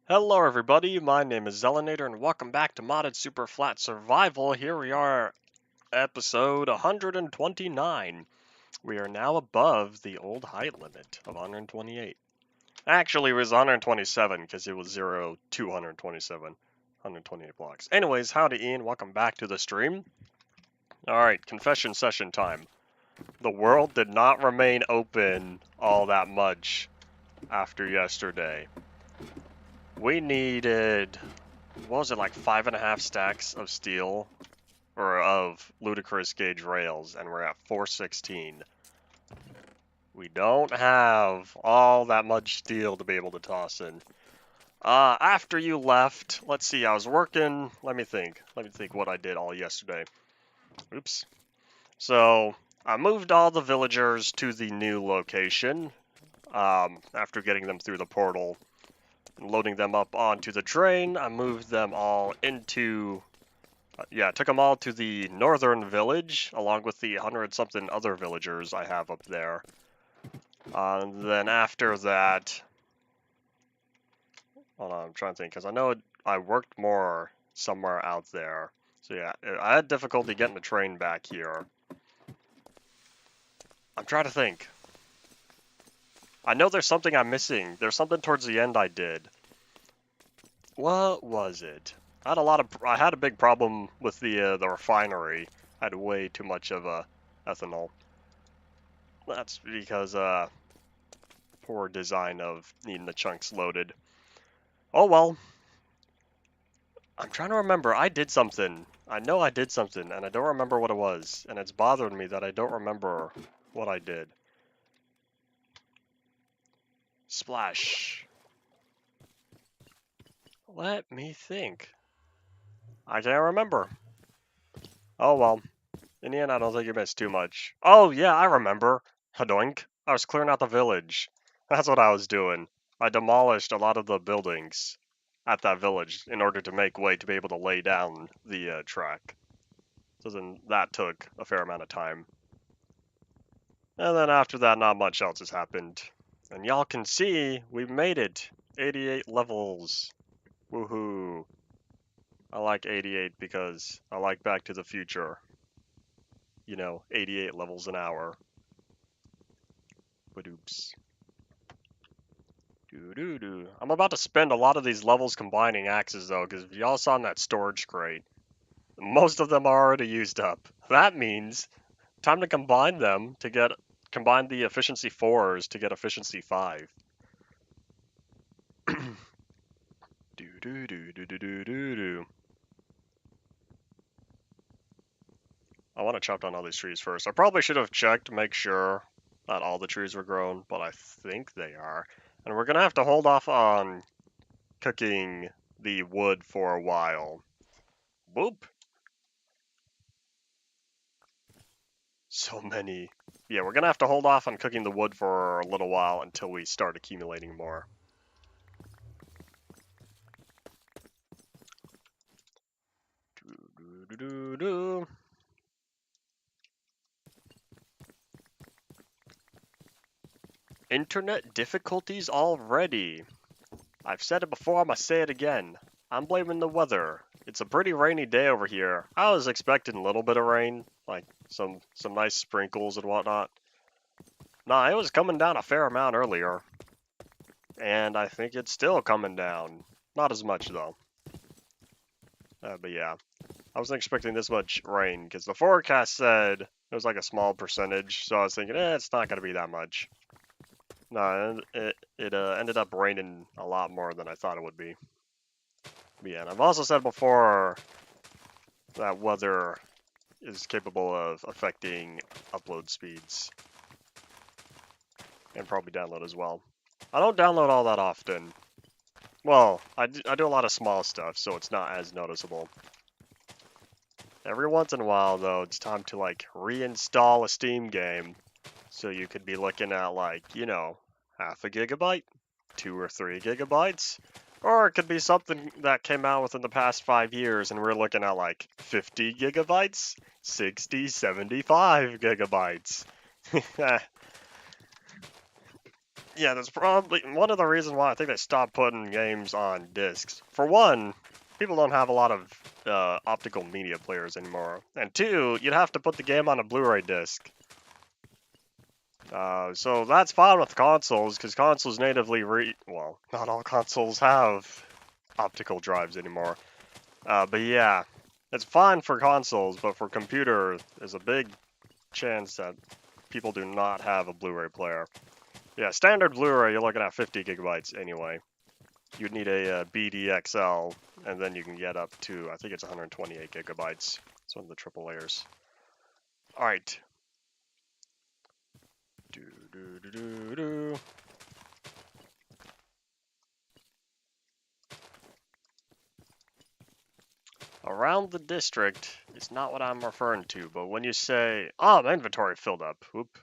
Hello everybody, my name is Zelinator and welcome back to Modded Superflat Survival. Here we are, episode 129. We are now above the old height limit of 128. Actually, it was 127 because it was 0 to 127, 128 blocks. Anyways, howdy Ian, welcome back to the stream. Alright, confession session time. The world did not remain open all that much after yesterday. We needed, what was it, like 5.5 stacks of steel, or of ludicrous gauge rails, and we're at 416. We don't have all that much steel to be able to toss in. After you left, let's see, I was working, let me think what I did all yesterday. Oops. So, I moved all the villagers to the new location, after getting them through the portal. Loading them up onto the train, I moved them all into took them all to the northern village, along with the 100-something other villagers I have up there. Then after that, hold on, I'm trying to think, because I know I worked more somewhere out there. So yeah, I had difficulty getting the train back here. I'm trying to think. I know there's something I'm missing. There's something towards the end I did. What was it? I had a big problem with the refinery. I had way too much of ethanol. That's because poor design of needing the chunks loaded. Oh well. I'm trying to remember. I did something. I know I did something, and I don't remember what it was. And it's bothering me that I don't remember what I did. Splash. Let me think. I can't remember. Oh well. In the end, I don't think you missed too much. Oh yeah, I remember. Hadoink. I was clearing out the village. That's what I was doing. I demolished a lot of the buildings at that village in order to make way to be able to lay down the track. So then that took a fair amount of time. And then after that, not much else has happened. And y'all can see, we've made it. 88 levels. Woohoo. I like 88 because I like Back to the Future. You know, 88 levels an hour. But oops. Doo-doo-doo. I'm about to spend a lot of these levels combining axes though, because if y'all saw in that storage crate, most of them are already used up. That means time to combine them to combine the efficiency 4s to get efficiency 5. Do-do-do-do-do-do-do. I want to chop down all these trees first. I probably should have checked to make sure that all the trees were grown, but I think they are. And we're going to have to hold off on cooking the wood for a while. Boop. So many. Yeah, we're going to have to hold off on cooking the wood for a little while until we start accumulating more. Do-do-do-do-do. Internet difficulties already. I've said it before, I must say it again. I'm blaming the weather. It's a pretty rainy day over here. I was expecting a little bit of rain, like some nice sprinkles and whatnot. Nah, it was coming down a fair amount earlier. And I think it's still coming down. Not as much, though. But yeah, I wasn't expecting this much rain, because the forecast said it was like a small percentage, so I was thinking, it's not going to be that much. No, it ended up raining a lot more than I thought it would be. But yeah, and I've also said before that weather is capable of affecting upload speeds. And probably download as well. I don't download all that often. Well, I do a lot of small stuff, so it's not as noticeable. Every once in a while, though, it's time to, like, reinstall a Steam game. So you could be looking at, like, you know, 0.5 gigabyte, 2 or 3 gigabytes. Or it could be something that came out within the past 5 years, and we're looking at, like, 50 gigabytes, 60, 75 gigabytes. Yeah, that's probably one of the reasons why I think they stopped putting games on discs. For one, people don't have a lot of optical media players anymore. And two, you'd have to put the game on a Blu-ray disc. So that's fine with consoles, because consoles natively well, not all consoles have optical drives anymore. But yeah, it's fine for consoles, but for computer, there's a big chance that people do not have a Blu-ray player. Yeah, standard Blu-ray, you're looking at 50 gigabytes anyway. You'd need a BDXL, and then you can get up to, I think it's 128 gigabytes. It's one of the triple layers. All right. Around the district is not what I'm referring to, but when you say, oh, my inventory filled up. Oop.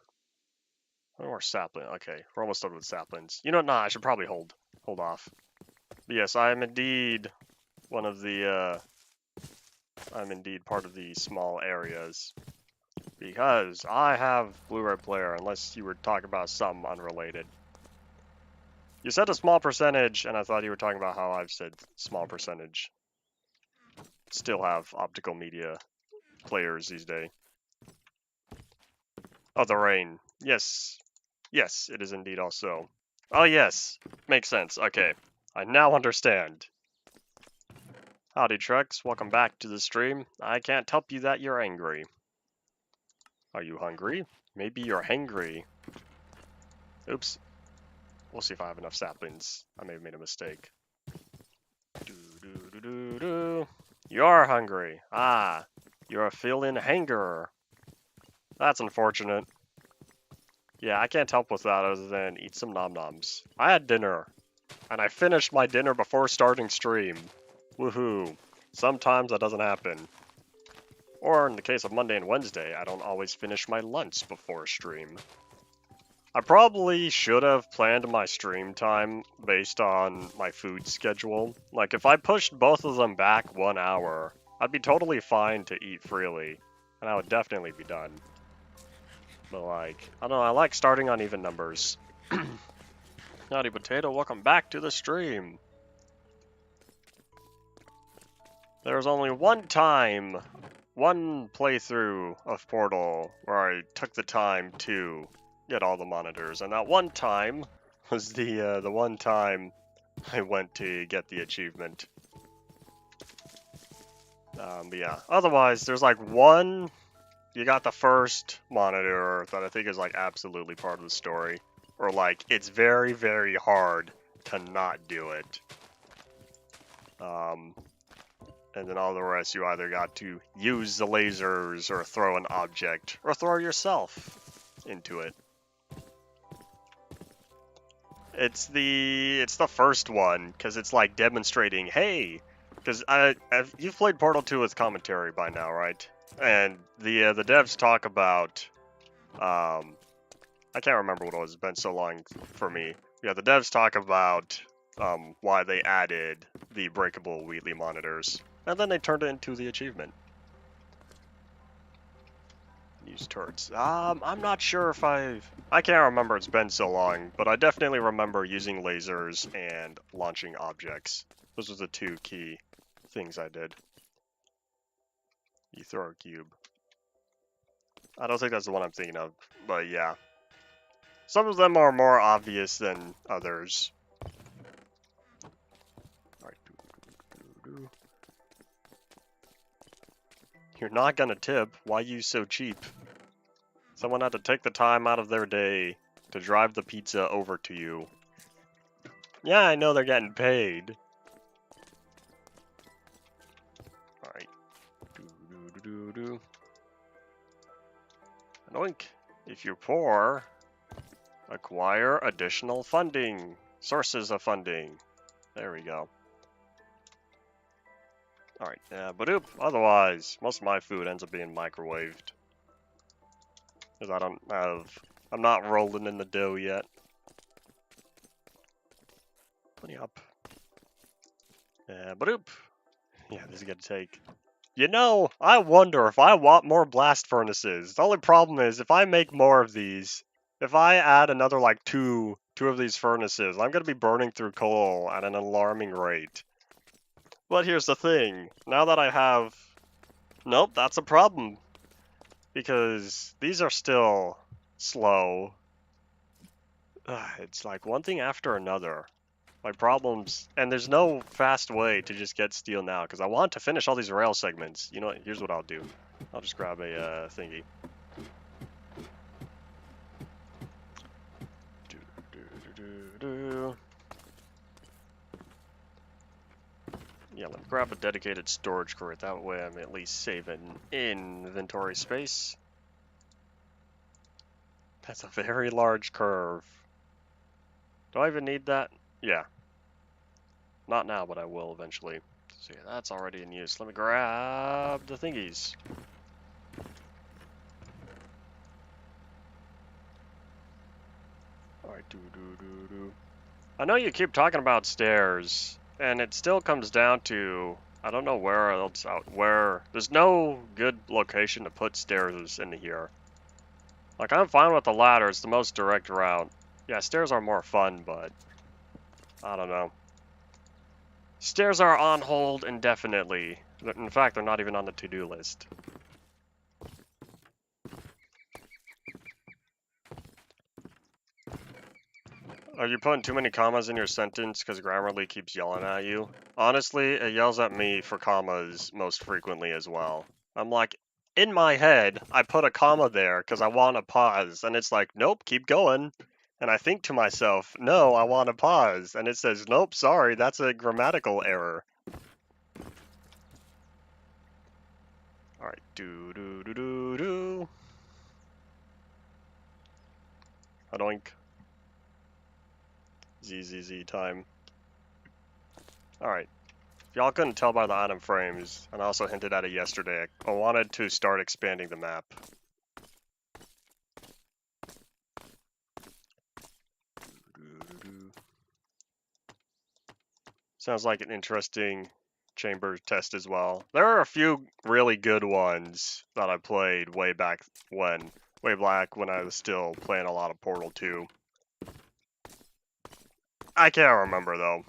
No more sapling. Okay, we're almost done with saplings. You know what? Nah, I should probably hold off. But yes, I am indeed one of the, I'm indeed part of the small areas. Because I have Blu-ray player, unless you were talking about something unrelated. You said a small percentage, and I thought you were talking about how I've said small percentage still have optical media players these days. Oh, the rain. Yes. Yes, it is indeed also. Oh, yes. Makes sense. Okay. I now understand. Howdy, Trex. Welcome back to the stream. I can't help you that you're angry. Are you hungry? Maybe you're hangry. Oops. We'll see if I have enough saplings. I may have made a mistake. You are hungry. Ah, you're feeling hanger. That's unfortunate. Yeah, I can't help with that other than eat some nom-noms. I had dinner, and I finished my dinner before starting stream. Woohoo. Sometimes that doesn't happen. Or in the case of Monday and Wednesday, I don't always finish my lunch before stream. I probably should have planned my stream time based on my food schedule. Like, if I pushed both of them back 1 hour, I'd be totally fine to eat freely, and I would definitely be done. But like, I don't know, I like starting on even numbers. Howdy Potato, welcome back to the stream. There was only one time, one playthrough of Portal where I took the time to get all the monitors, and that one time was the one time I went to get the achievement. But yeah, otherwise there's like one, you got the first monitor that I think is like absolutely part of the story, or like it's very, very hard to not do it. And then all the rest you either got to use the lasers or throw an object or throw yourself into it. It's the first one because it's like demonstrating, hey, because you've played Portal 2 with commentary by now, right? And the devs talk about I can't remember what it was. It's been so long for me. Yeah, the devs talk about why they added the breakable Wheatley monitors, and then they turned it into the achievement. Use turrets. I'm not sure if I can't remember, it's been so long, but I definitely remember using lasers and launching objects. Those were the two key things I did. You throw a cube. I don't think that's the one I'm thinking of, but yeah. Some of them are more obvious than others. Alright. You're not gonna tip. Why you so cheap? Someone had to take the time out of their day to drive the pizza over to you. Yeah, I know they're getting paid. Alright. Anoink. If you're poor, acquire additional funding. Sources of funding. There we go. Alright, yeah, but otherwise, most of my food ends up being microwaved. Because I'm not rolling in the dough yet. Plenty up. Yeah, but yeah, this is gonna take. You know, I wonder if I want more blast furnaces. The only problem is, if I make more of these, If I add another like two of these furnaces, I'm gonna be burning through coal at an alarming rate. But here's the thing, now that I have... Nope, that's a problem. Because these are still slow. It's like one thing after another. My problems, and there's no fast way to just get steel now, because I want to finish all these rail segments. You know what, here's what I'll do. I'll just grab a thingy. Yeah, let me grab a dedicated storage crate. That way I'm at least saving inventory space. That's a very large curve. Do I even need that? Yeah. Not now, but I will eventually. So yeah, that's already in use. Let me grab the thingies. Alright, I know you keep talking about stairs, and it still comes down to, I don't know where else where there's no good location to put stairs in here. Like, I'm fine with the ladder, it's the most direct route. Yeah, stairs are more fun, but I don't know. Stairs are on hold indefinitely. In fact, they're not even on the to-do list. Are you putting too many commas in your sentence because Grammarly keeps yelling at you? Honestly, it yells at me for commas most frequently as well. I'm like, in my head, I put a comma there because I want to pause, and it's like, nope, keep going. And I think to myself, no, I want to pause, and it says, nope, sorry, that's a grammatical error. Alright, do. Adoink. ZZZ time. Alright. If y'all couldn't tell by the item frames, and I also hinted at it yesterday, I wanted to start expanding the map. Sounds like an interesting chamber test as well. There are a few really good ones that I played way back when I was still playing a lot of Portal 2. I can't remember though.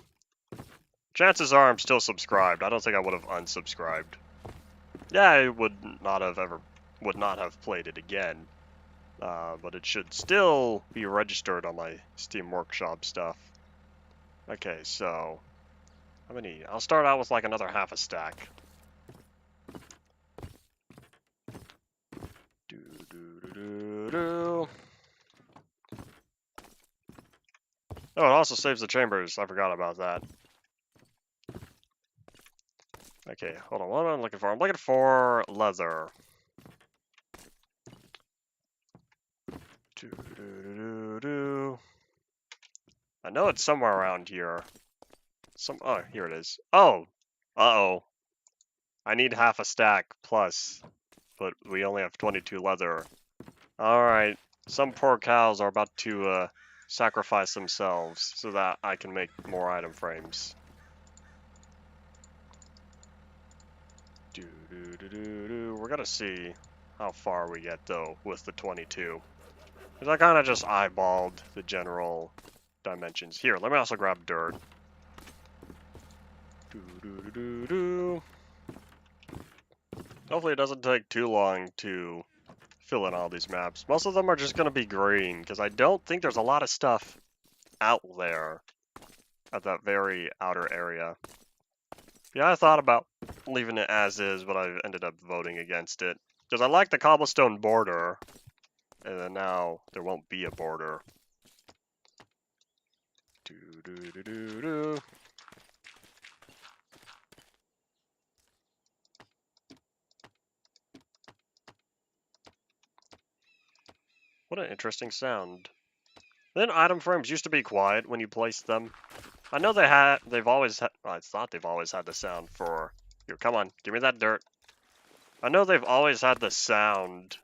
Chances are I'm still subscribed. I don't think I would have unsubscribed. Yeah, I would not have played it again. But it should still be registered on my Steam Workshop stuff. Okay, so how many? I'll start out with like another half a stack. Oh, it also saves the chambers. I forgot about that. Okay, hold on. What am I looking for? I'm looking for leather. I know it's somewhere around here. Oh, here it is. Oh! Uh-oh. I need half a stack plus, but we only have 22 leather. Alright. Some poor cows are about to sacrifice themselves so that I can make more item frames. We're gonna see how far we get though with the 22. Because I kind of just eyeballed the general dimensions. Here, let me also grab dirt. Hopefully it doesn't take too long to fill in all these maps. Most of them are just going to be green, because I don't think there's a lot of stuff out there at that very outer area. Yeah, I thought about leaving it as is, but I ended up voting against it. Because I like the cobblestone border, and then now there won't be a border. What an interesting sound. Then item frames used to be quiet when you placed them. I know they've always had, well, I thought they've always had the sound for, here, come on, give me that dirt. I know they've always had the sound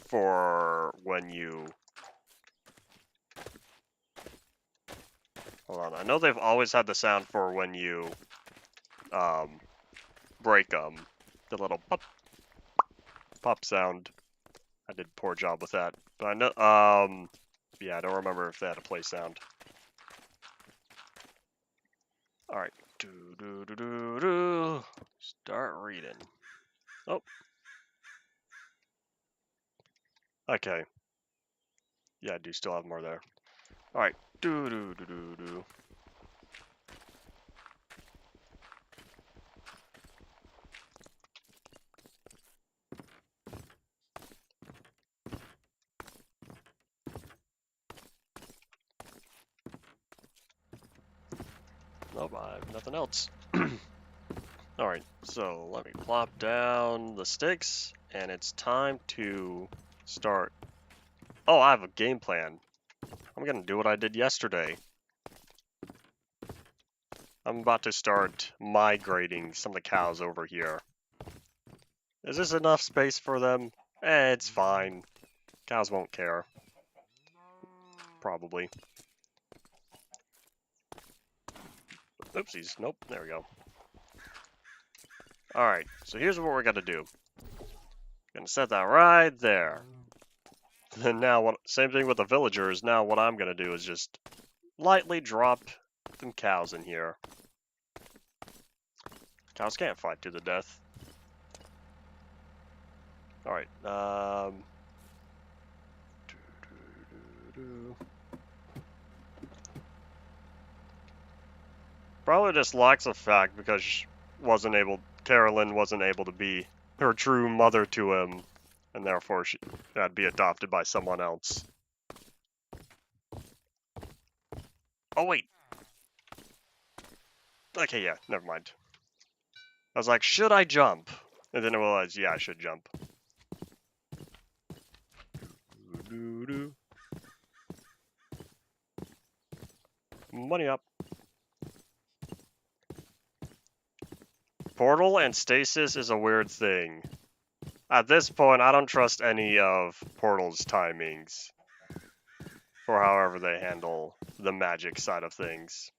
for when you, hold on, I know they've always had the sound for when you, break them. The little pop, pop sound. I did a poor job with that. But I know, Yeah, I don't remember if they had a play sound. Alright. Do. Start reading. Oh. Okay. Yeah, I do still have more there. Alright. Do. Nope, I have nothing else. Alright, so let me plop down the sticks, and it's time to start. Oh, I have a game plan. I'm gonna do what I did yesterday. I'm about to start migrating some of the cows over here. Is this enough space for them? It's fine. Cows won't care. Probably. Oopsies. Nope. There we go. Alright, so here's what we're gonna do. Gonna set that right there. Then now, same thing with the villagers. Now what I'm gonna do is just lightly drop some cows in here. Cows can't fight to the death. Alright, probably just lacks the fact because Carolyn wasn't able to be her true mother to him, and therefore she had to be adopted by someone else. Oh wait. Okay, yeah, never mind. I was like, should I jump? And then I realized, yeah, I should jump. Money up. Portal and stasis is a weird thing. At this point, I don't trust any of Portal's timings for however they handle the magic side of things.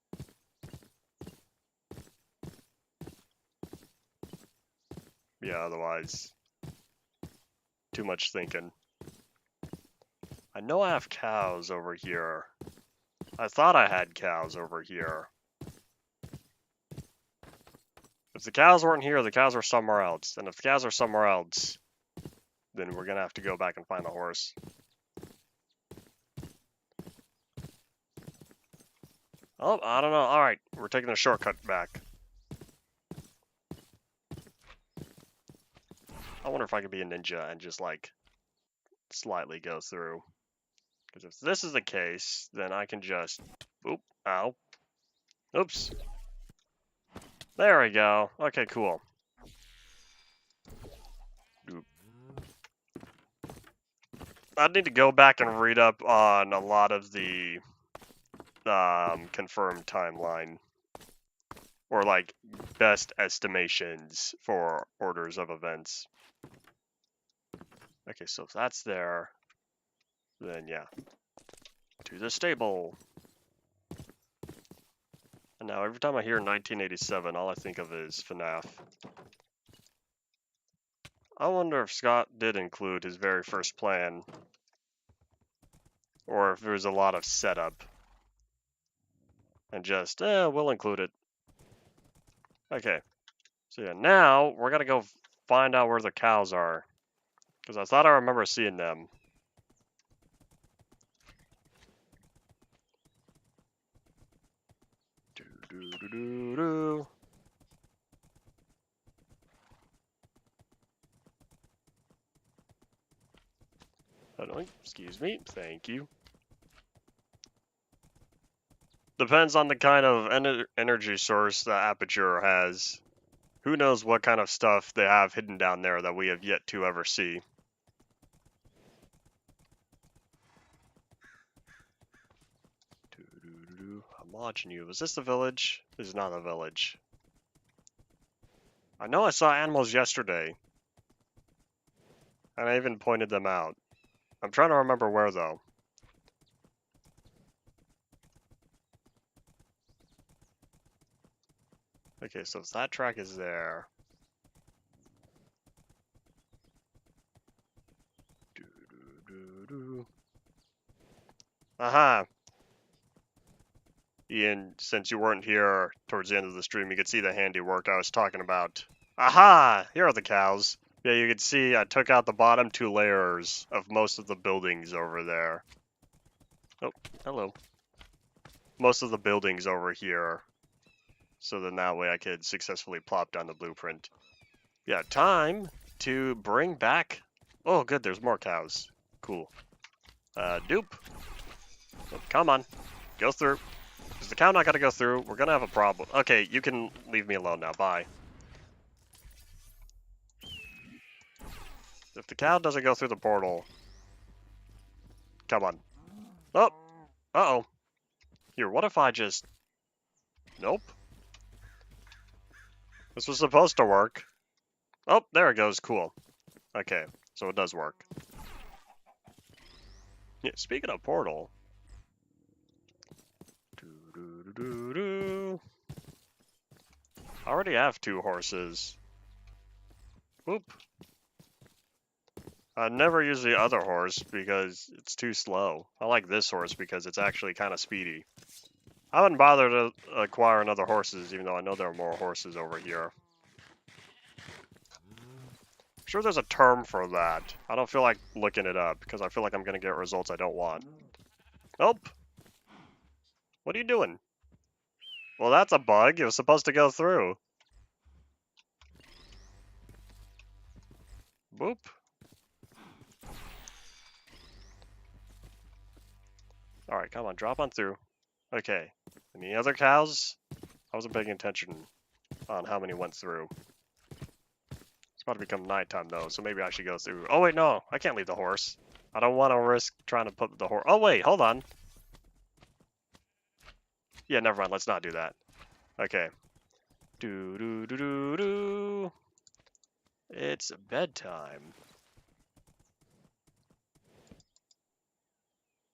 Yeah, otherwise, too much thinking. I know I have cows over here. I thought I had cows over here. If the cows weren't here, the cows were somewhere else. And if the cows are somewhere else, then we're gonna have to go back and find the horse. Oh, I don't know. Alright, we're taking a shortcut back. I wonder if I could be a ninja and just, like, slightly go through. Because if this is the case, then I can just... Oop, ow. Oops. There we go. Okay, cool. I need to go back and read up on a lot of the confirmed timeline. Or, like, best estimations for orders of events. Okay, so if that's there, then yeah. To the stable. And now every time I hear 1987, all I think of is FNAF. I wonder if Scott did include his very first plan. Or if there was a lot of setup. And just, we'll include it. Okay. So yeah, now we're gonna go find out where the cows are. Because I thought I remember seeing them. Do. Excuse me, thank you. Depends on the kind of energy source the Aperture has. Who knows what kind of stuff they have hidden down there that we have yet to ever see. I'm watching you. Is this the village? This is not the village. I know I saw animals yesterday. And I even pointed them out. I'm trying to remember where, though. Okay, so if that track is there... Aha! Ian, since you weren't here towards the end of the stream, you could see the handiwork I was talking about. Aha! Here are the cows. Yeah, you can see I took out the bottom 2 layers of most of the buildings over there. Oh, hello. Most of the buildings over here. So then that way I could successfully plop down the blueprint. Yeah, time to bring back... Oh, good, there's more cows. Cool. Dupe. Oh, come on. Go through. Is the cow not gonna go through? We're gonna have a problem. Okay, you can leave me alone now. Bye. If the cow doesn't go through the portal... Come on. Oh! Uh-oh. Here, what if I just... Nope. This was supposed to work. Oh, there it goes. Cool. Okay, so it does work. Yeah, speaking of portal... Doo-doo-doo-doo-doo. I already have 2 horses. Whoop. I never use the other horse because it's too slow. I like this horse because it's actually kind of speedy. I haven't bothered to acquire another horses, even though I know there are more horses over here. I'm sure there's a term for that. I don't feel like looking it up because I feel like I'm going to get results I don't want. Nope. What are you doing? Well, that's a bug. It was supposed to go through. Boop. Alright, come on, drop on through. Okay. Any other cows? I wasn't paying attention on how many went through. It's about to become nighttime, though, so maybe I should go through. Oh, wait, no. I can't leave the horse. I don't want to risk trying to put the horse... Oh, wait, hold on. Yeah, never mind. Let's not do that. Okay. Do-do-do-do-do. It's bedtime.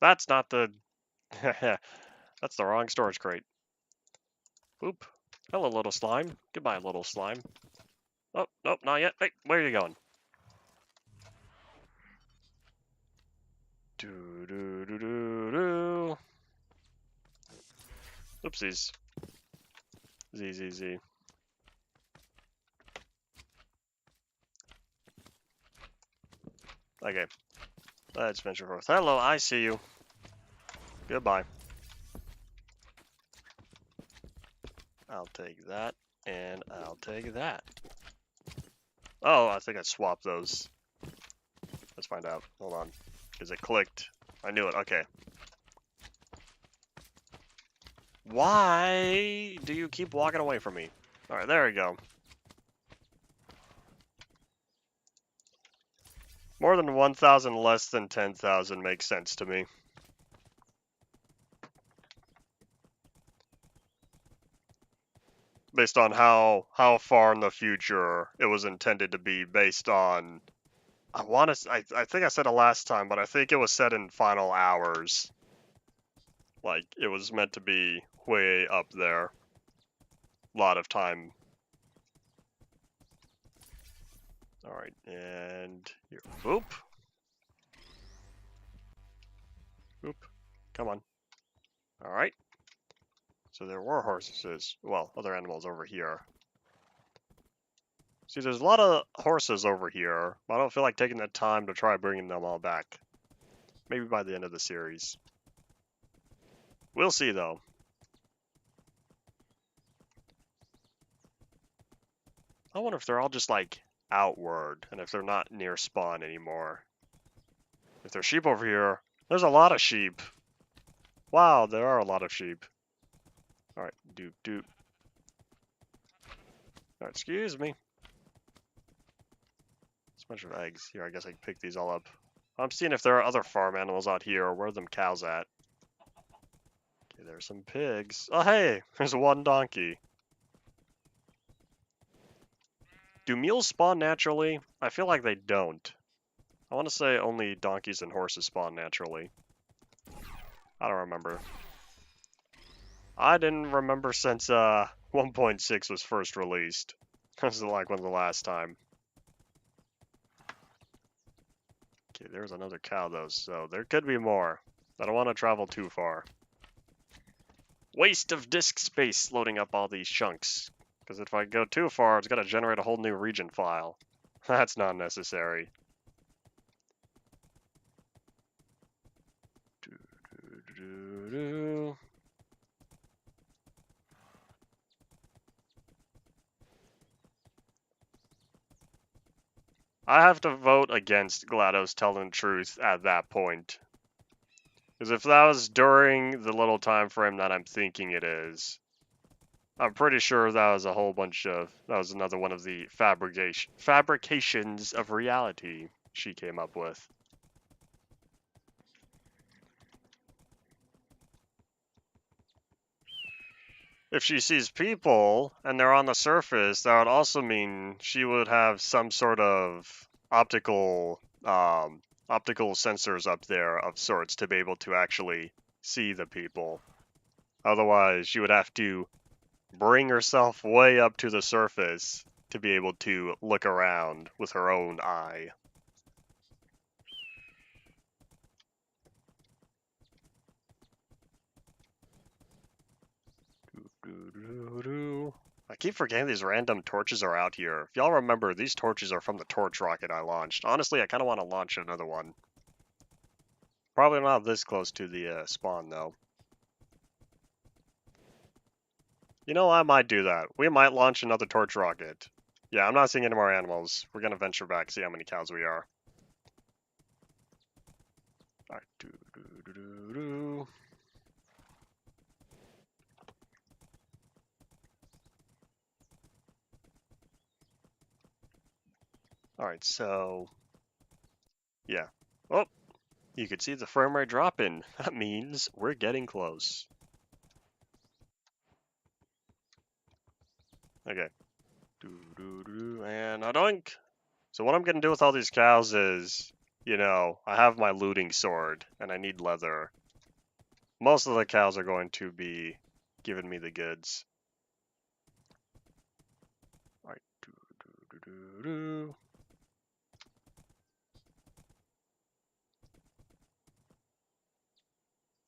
That's not the... That's the wrong storage crate. Oop. Hello, little slime. Goodbye, little slime. Oh, nope, not yet. Hey, where are you going? Do-do-do-do-do. Oopsies. Z. Okay. Let's venture forth. Hello, I see you. Goodbye. I'll take that, and I'll take that. Oh, I think I swapped those. Let's find out. Hold on. Because it clicked. I knew it. Okay. Why do you keep walking away from me? Alright, there we go. More than 1,000, less than 10,000 makes sense to me. Based on how far in the future it was intended to be, based on... I think I said it last time, but I think it was set in final hours. Like, it was meant to be way up there. A lot of time. Alright, and here. Boop. Boop. Come on. Alright. So there were horses. Well, other animals over here. See, there's a lot of horses over here, but I don't feel like taking the time to try bringing them all back. Maybe by the end of the series. We'll see, though. I wonder if they're all just, like, outward, and if they're not near spawn anymore. If there's sheep over here, there's a lot of sheep. Wow, there are a lot of sheep. Alright, doop. Oh, excuse me. There's a bunch of eggs. Here, I guess I can pick these all up. I'm seeing if there are other farm animals out here, or where are them cows at? Okay, there's some pigs. Oh, hey! There's one donkey. Do mules spawn naturally? I feel like they don't. I want to say only donkeys and horses spawn naturally. I don't remember. I didn't remember since 1.6 was first released. This is like one of the last time. Okay, there's another cow though, so there could be more. I don't want to travel too far. Waste of disk space loading up all these chunks. Because if I go too far, it's got to generate a whole new region file. That's not necessary. I have to vote against GLaDOS telling the truth at that point. Because if that was during the little time frame that I'm thinking it is, I'm pretty sure that was a whole bunch of, that was another one of the fabrications of reality she came up with. If she sees people and they're on the surface, that would also mean she would have some sort of optical sensors up there of sorts to be able to actually see the people. Otherwise, she would have to bring herself way up to the surface to be able to look around with her own eye. I keep forgetting these random torches are out here. If y'all remember, these torches are from the torch rocket I launched. Honestly, I kind of want to launch another one. Probably not this close to the spawn, though. You know, I might do that. We might launch another torch rocket. Yeah, I'm not seeing any more animals. We're gonna venture back, see how many cows we are. Alright, Alright, so... yeah. Oh! You can see the frame rate dropping. That means we're getting close. Okay. And doink! So what I'm gonna do with all these cows is, you know, I have my looting sword, and I need leather. Most of the cows are going to be giving me the goods. Alright.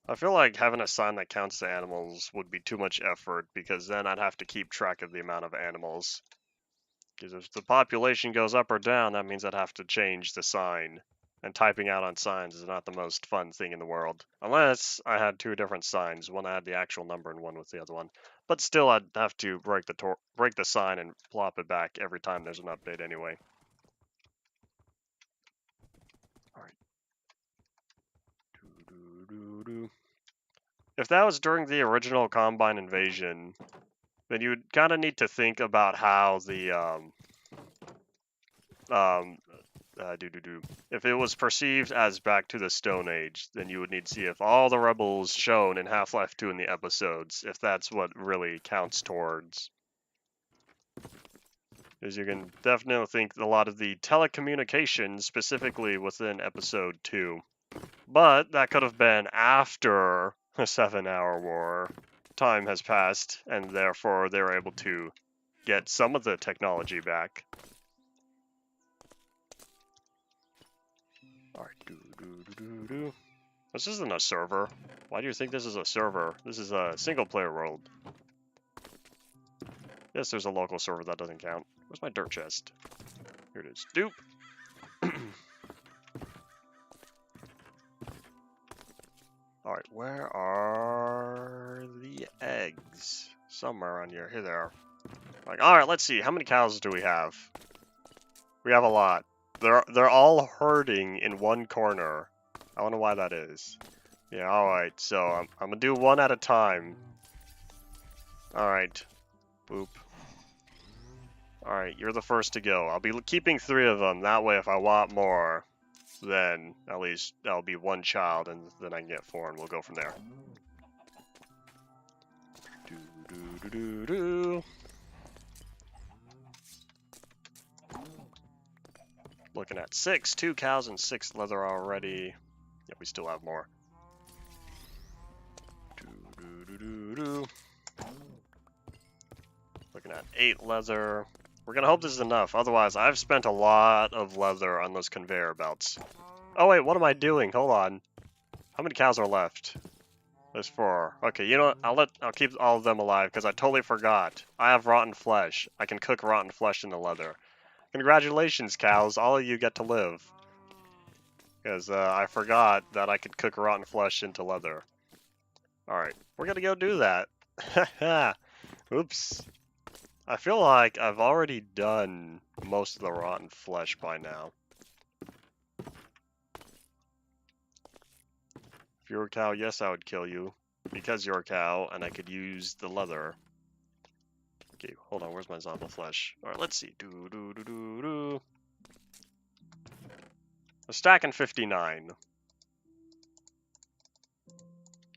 I feel like having a sign that counts the animals would be too much effort, because then I'd have to keep track of the amount of animals. Because if the population goes up or down, that means I'd have to change the sign. And typing out on signs is not the most fun thing in the world. Unless I had two different signs, one I had the actual number and one with the other one. But still, I'd have to break the sign and plop it back every time there's an update anyway. Alright. If that was during the original Combine invasion, then you would kind of need to think about how the if it was perceived as back to the Stone Age, then you would need to see if all the rebels shown in Half-Life 2 in the episodes, if that's what really counts towards. Because you can definitely think a lot of the telecommunications, specifically within Episode 2. But that could have been after a 7-hour war. Time has passed, and therefore they were able to get some of the technology back. Alright, This isn't a server. Why do you think this is a server? This is a single-player world. Yes, there's a local server, that doesn't count. Where's my dirt chest? Here it is. Doop! Alright, where are the eggs? Somewhere around here. Here they are. Like, alright, let's see. How many cows do we have? We have a lot. They're all herding in one corner. I wonder why that is. Yeah, alright, so I'm gonna do one at a time. Alright. Boop. Alright, you're the first to go. I'll be keeping 3 of them. That way, if I want more, then at least that'll be 1 child, and then I can get 4, and we'll go from there. Looking at 6, 2 cows and 6 leather already. Yeah, we still have more. Looking at 8 leather. We're gonna hope this is enough, otherwise I've spent a lot of leather on those conveyor belts. Oh wait, what am I doing? Hold on. How many cows are left? There's 4. Okay, you know what? I'll keep all of them alive because I totally forgot. I have rotten flesh. I can cook rotten flesh into leather. Congratulations, cows. All of you get to live. Because I forgot that I could cook rotten flesh into leather. Alright, we're gonna go do that. Oops. I feel like I've already done most of the rotten flesh by now. If you were a cow, yes, I would kill you. Because you're a cow, and I could use the leather. Okay, hold on, where's my zombie flesh? Alright, let's see. A stack and 59.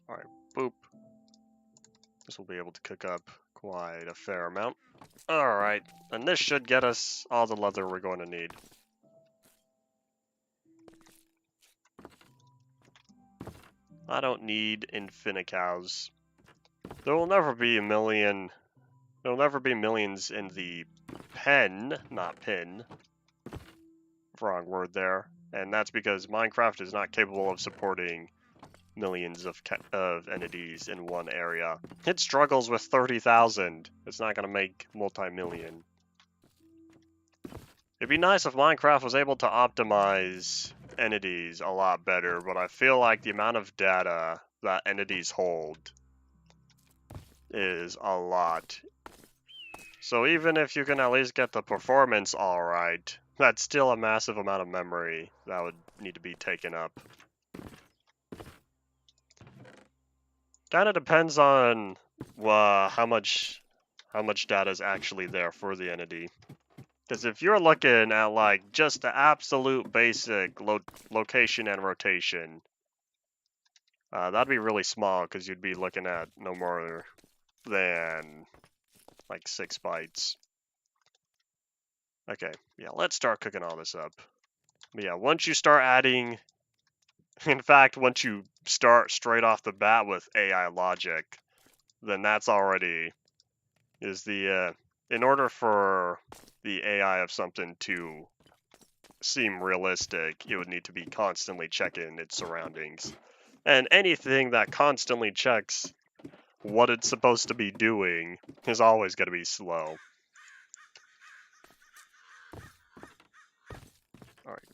Alright, boop. This will be able to cook up quite a fair amount. Alright, and this should get us all the leather we're going to need. I don't need infinite cows. There will never be millions in the pen, not pin. Wrong word there. And that's because Minecraft is not capable of supporting millions of entities in one area. It struggles with 30,000. It's not going to make multi-million. It'd be nice if Minecraft was able to optimize entities a lot better, but I feel like the amount of data that entities hold is a lot. So even if you can at least get the performance alright, that's still a massive amount of memory that would need to be taken up. Kinda depends on how much data is actually there for the entity. Because if you're looking at like just the absolute basic location and rotation, that'd be really small because you'd be looking at no more than like 6 bytes. Okay, yeah, let's start cooking all this up. But yeah, once you start adding, in fact, once you start straight off the bat with AI logic, then that's already in order for the AI of something to seem realistic, it would need to be constantly checking its surroundings. And anything that constantly checks what it's supposed to be doing is always going to be slow. Alright.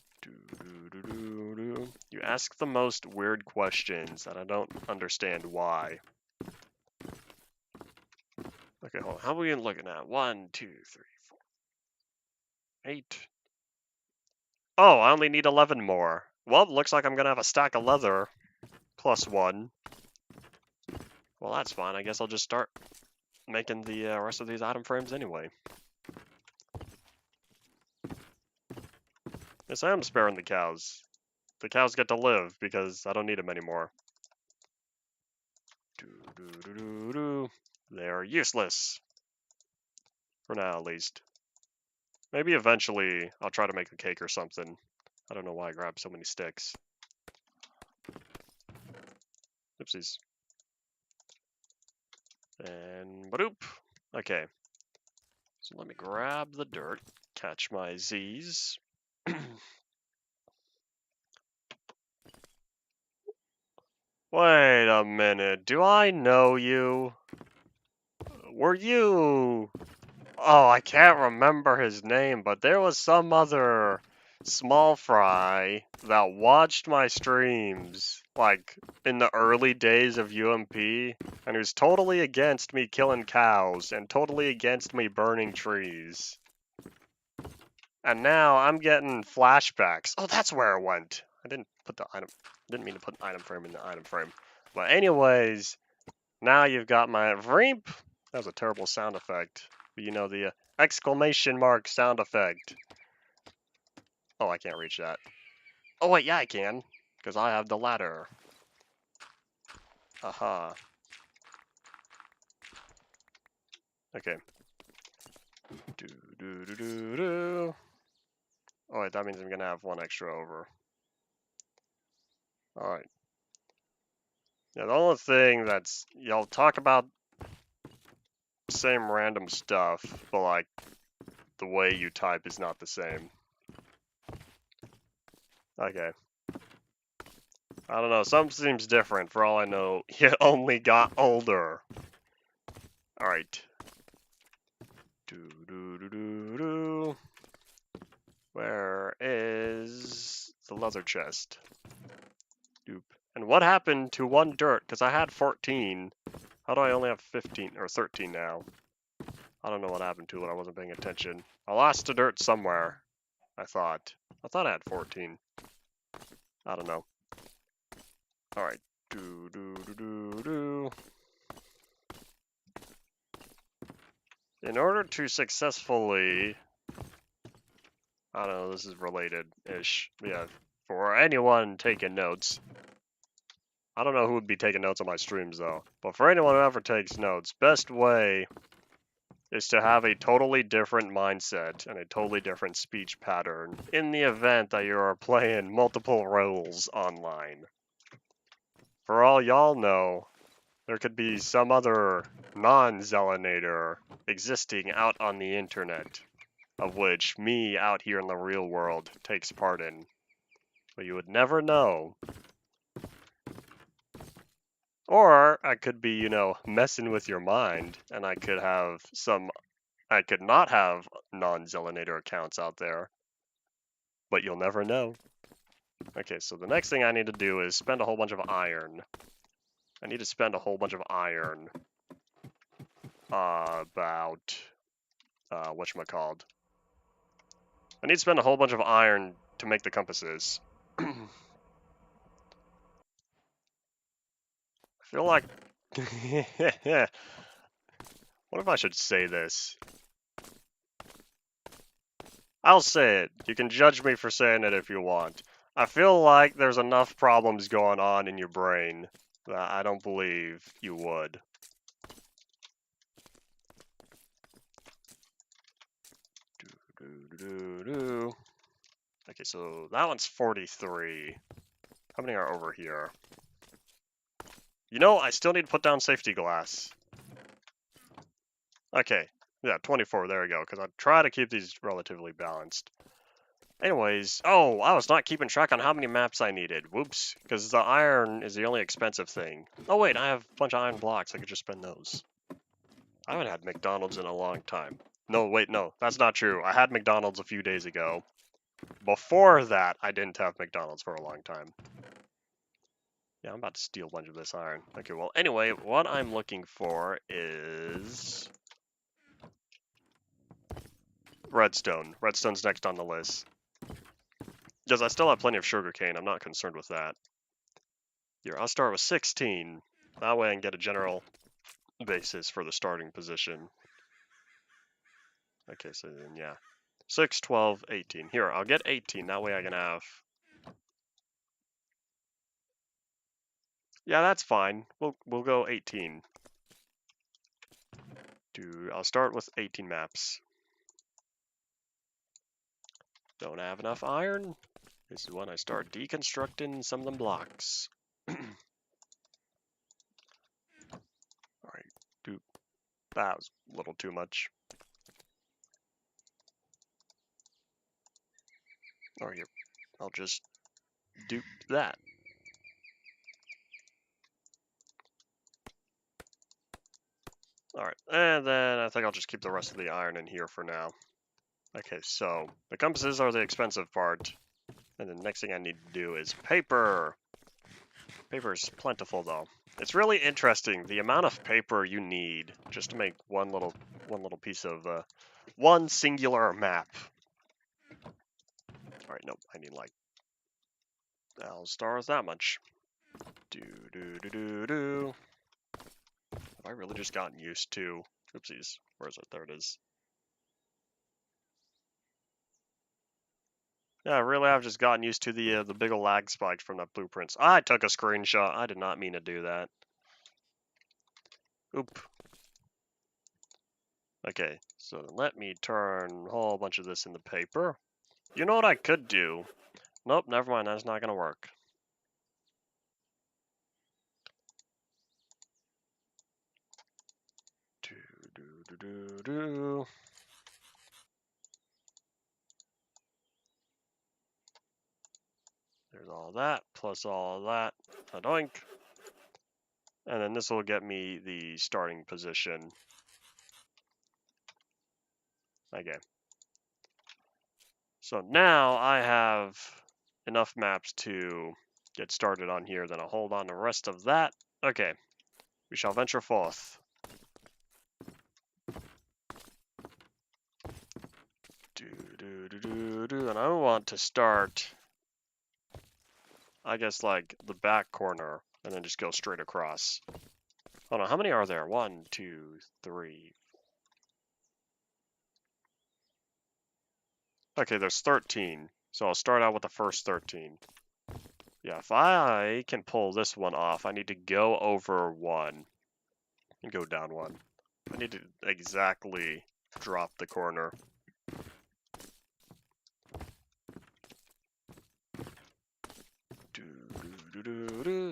You ask the most weird questions, and I don't understand why. Okay, hold on. How are we looking at? 1, 2, 3, 4, 8. Oh, I only need 11 more. Well, looks like I'm gonna have a stack of leather. Plus 1. Well, that's fine. I guess I'll just start making the rest of these item frames anyway. Yes, I am sparing the cows. The cows get to live because I don't need them anymore. They're useless. For now, at least. Maybe eventually I'll try to make a cake or something. I don't know why I grabbed so many sticks. Oopsies. And badoop. Okay. So let me grab the dirt, catch my Z's. Wait a minute, do I know you? Were you... Oh, I can't remember his name, but there was some other small fry that watched my streams, like, in the early days of UMP, and was totally against me killing cows, and totally against me burning trees. And now I'm getting flashbacks. Oh, that's where it went. I didn't mean to put an item frame in the item frame. But anyways, now you've got my vreemp. That was a terrible sound effect. But you know, the exclamation mark sound effect. Oh, I can't reach that. Oh, wait, yeah, I can. Because I have the ladder. Aha. Okay. Oh, wait, that means I'm going to have 1 extra over. Alright. Yeah, the only thing that's... Y'all talk about same random stuff, but like the way you type is not the same. Okay. I don't know, something seems different. For all I know, he only got older. Alright. Do. Where is the leather chest? Doop. And what happened to one dirt? Because I had 14. How do I only have 15 or 13 now? I don't know what happened to it. I wasn't paying attention. I lost a dirt somewhere. I thought I had 14. I don't know. Alright. Do. In order to successfully... I don't know, this is related-ish. Yeah, for anyone taking notes. I don't know who would be taking notes on my streams, though. But for anyone who ever takes notes, best way is to have a totally different mindset and a totally different speech pattern in the event that you are playing multiple roles online. For all y'all know, there could be some other non-Zelinator existing out on the internet, of which me out here in the real world takes part in. But you would never know. Or I could be, you know, messing with your mind, and I could not have non-Zelinator accounts out there. But you'll never know. Okay, so the next thing I need to do is spend a whole bunch of iron. I need to spend a whole bunch of iron. Whatchamacallit. I need to spend a whole bunch of iron to make the compasses. I feel like... What if I should say this? I'll say it. You can judge me for saying it if you want. I feel like there's enough problems going on in your brain that I don't believe you would. Okay, so that one's 43. How many are over here? You know, I still need to put down safety glass. Okay, yeah, 24, there we go, because I try to keep these relatively balanced. Anyways, oh, I was not keeping track on how many maps I needed. Whoops, because the iron is the only expensive thing. Oh wait, I have a bunch of iron blocks, I could just spend those. I haven't had McDonald's in a long time. No, wait, no, that's not true. I had McDonald's a few days ago. Before that, I didn't have McDonald's for a long time. Yeah, I'm about to steal a bunch of this iron. Okay, well, anyway, what I'm looking for is... redstone. Redstone's next on the list. Because I still have plenty of sugarcane, I'm not concerned with that. Here, I'll start with 16. That way I can get a general basis for the starting position. Okay, so then, yeah. 6, 12, 18. Here, I'll get 18. That way I can have... Yeah, that's fine. We'll go 18. I'll start with 18 maps. Don't have enough iron. This is when I start deconstructing some of them blocks. Alright, that was a little too much. Or here, I'll just dupe that. Alright, and then I think I'll just keep the rest of the iron in here for now. Okay, so the compasses are the expensive part. And the next thing I need to do is paper. Paper is plentiful though. It's really interesting the amount of paper you need just to make one little piece of one singular map. All right, nope, I need like I'll start with that much. Have I really just gotten used to? Oopsies, where is it? There it is. Yeah, really, I've just gotten used to the big ol' lag spikes from the blueprints. I took a screenshot. I did not mean to do that. Oop. Okay, so let me turn a whole bunch of this into paper. You know what I could do? Nope, never mind. That's not gonna work. There's all that, plus all that. Doink. And then this will get me the starting position. Okay. So now I have enough maps to get started on here, then I'll hold on to the rest of that. Okay, we shall venture forth. And I want to start, I guess, like the back corner, and then just go straight across. Hold on, how many are there? 1, 2, 3. Okay, there's 13. So I'll start out with the first 13. Yeah, if I can pull this one off, I need to go over 1 and go down 1. I need to exactly drop the corner.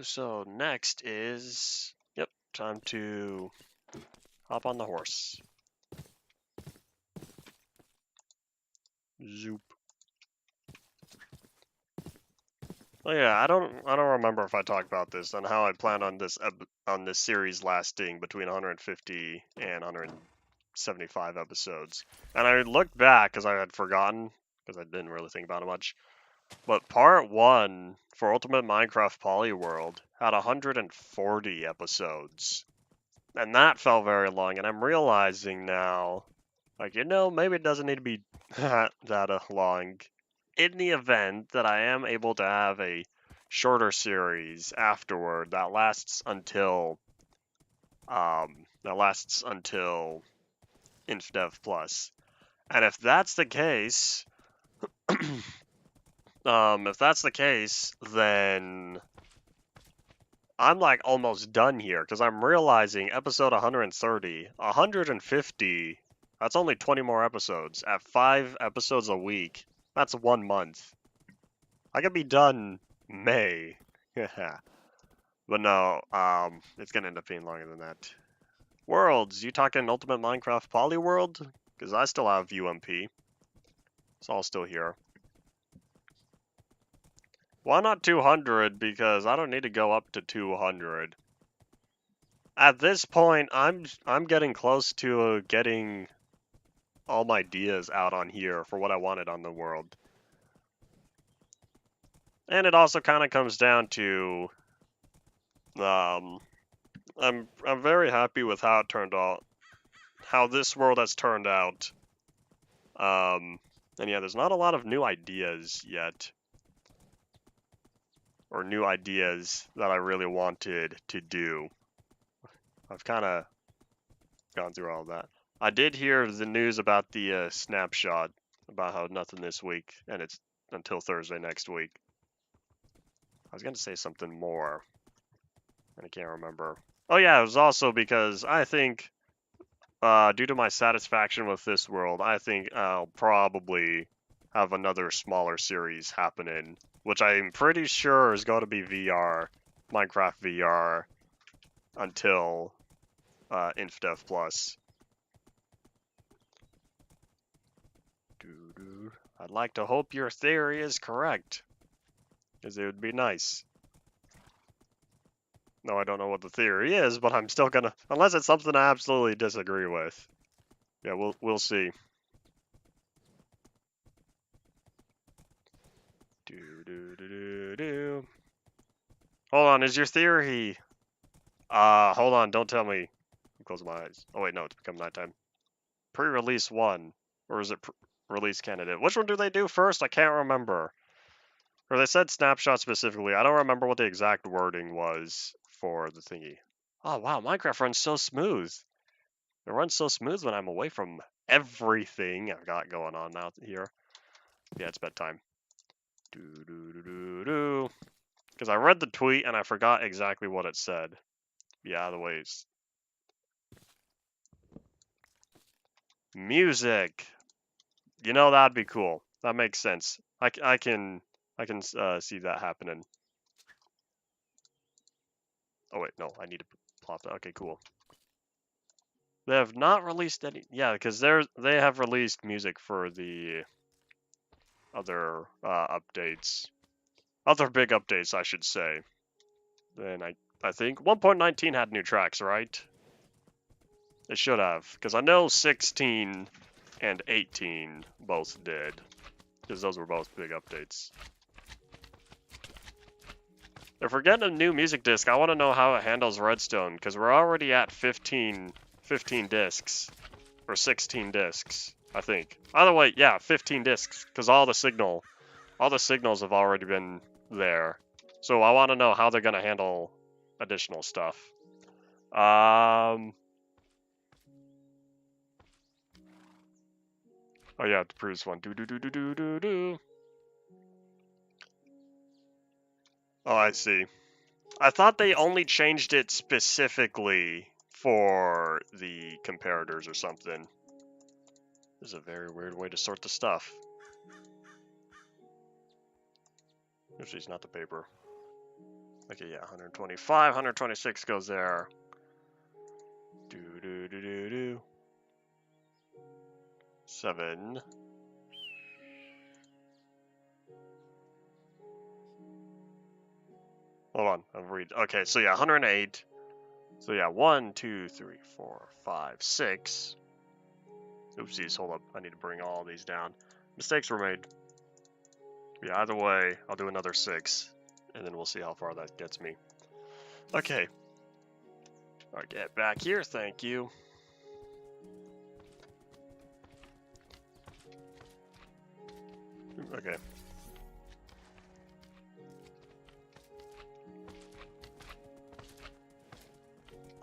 So next is, yep, time to hop on the horse. Zoop. Oh yeah, I don't remember if I talked about this and how I plan on this series lasting between 150 and 175 episodes. And I looked back because I had forgotten because I didn't really think about it much. But part 1 for Ultimate Minecraft Poly World had 140 episodes. And that felt very long, and I'm realizing now, like, maybe it doesn't need to be that long. In the event that I am able to have a shorter series afterward that lasts until InfDev Plus. And if that's the case, then I'm like almost done here because I'm realizing episode 130, 150, that's only 20 more episodes. At 5 episodes a week, that's 1 month. I could be done May. But no, it's gonna end up being longer than that. Worlds, you talking Ultimate Minecraft Poly World? Because I still have UMP. It's all still here. Why not 200? Because I don't need to go up to 200. At this point, I'm getting close to getting all my ideas out on here for what I wanted on the world. And it also kind of comes down to I'm very happy with how it turned out, how this world has turned out. And yeah, there's not a lot of new ideas yet, or new ideas that I really wanted to do. I've kind of gone through all of that. I did hear the news about the snapshot, about how nothing this week, and it's until Thursday next week. I was going to say something more, and I can't remember. Oh yeah, it was also because I think, due to my satisfaction with this world, I think I'll probably have another smaller series happening, which I'm pretty sure is going to be VR, Minecraft VR, until InfDev Plus. I'd like to hope your theory is correct, because it would be nice. No, I don't know what the theory is, but I'm still gonna, unless it's something I absolutely disagree with. Yeah, we'll see. Hold on, is your theory? Hold on, don't tell me. I'm closing my eyes. Oh wait, no, it's become nighttime. Pre-release 1, or is it release candidate? Which one do they do first? I can't remember. Or they said snapshot specifically. I don't remember what the exact wording was for the thingy. Oh wow, Minecraft runs so smooth. It runs so smooth when I'm away from everything I've got going on out here. Yeah, it's bedtime. Because I read the tweet and I forgot exactly what it said. Yeah, the ways. Music. That'd be cool. That makes sense. I can see that happening. Oh wait, no, I need to plop that. Okay, cool. They have not released any. Yeah, because they have released music for the other updates. Other big updates, I should say. Then I think 1.19 had new tracks, right? It should have, because I know 16 and 18 both did, because those were both big updates. If we're getting a new music disc, I want to know how it handles redstone, because we're already at 15 discs, or 16 discs, I think. Either way, yeah, 15 discs, because all the signals have already been there. So I want to know how they're going to handle additional stuff. Oh yeah, the Bruce one. Do. Oh, I see. I thought they only changed it specifically for the comparators or something. This is a very weird way to sort the stuff. Usually it's not the paper. Okay, yeah, 125, 126 goes there. Do. 7. Hold on, I'll read. Okay, so yeah, 108. So yeah, 1, 2, 3, 4, 5, 6. Oopsies, hold up. I need to bring all these down. Mistakes were made. Yeah, either way, I'll do another 6, and then we'll see how far that gets me. Okay. Alright, get back here, thank you. Okay.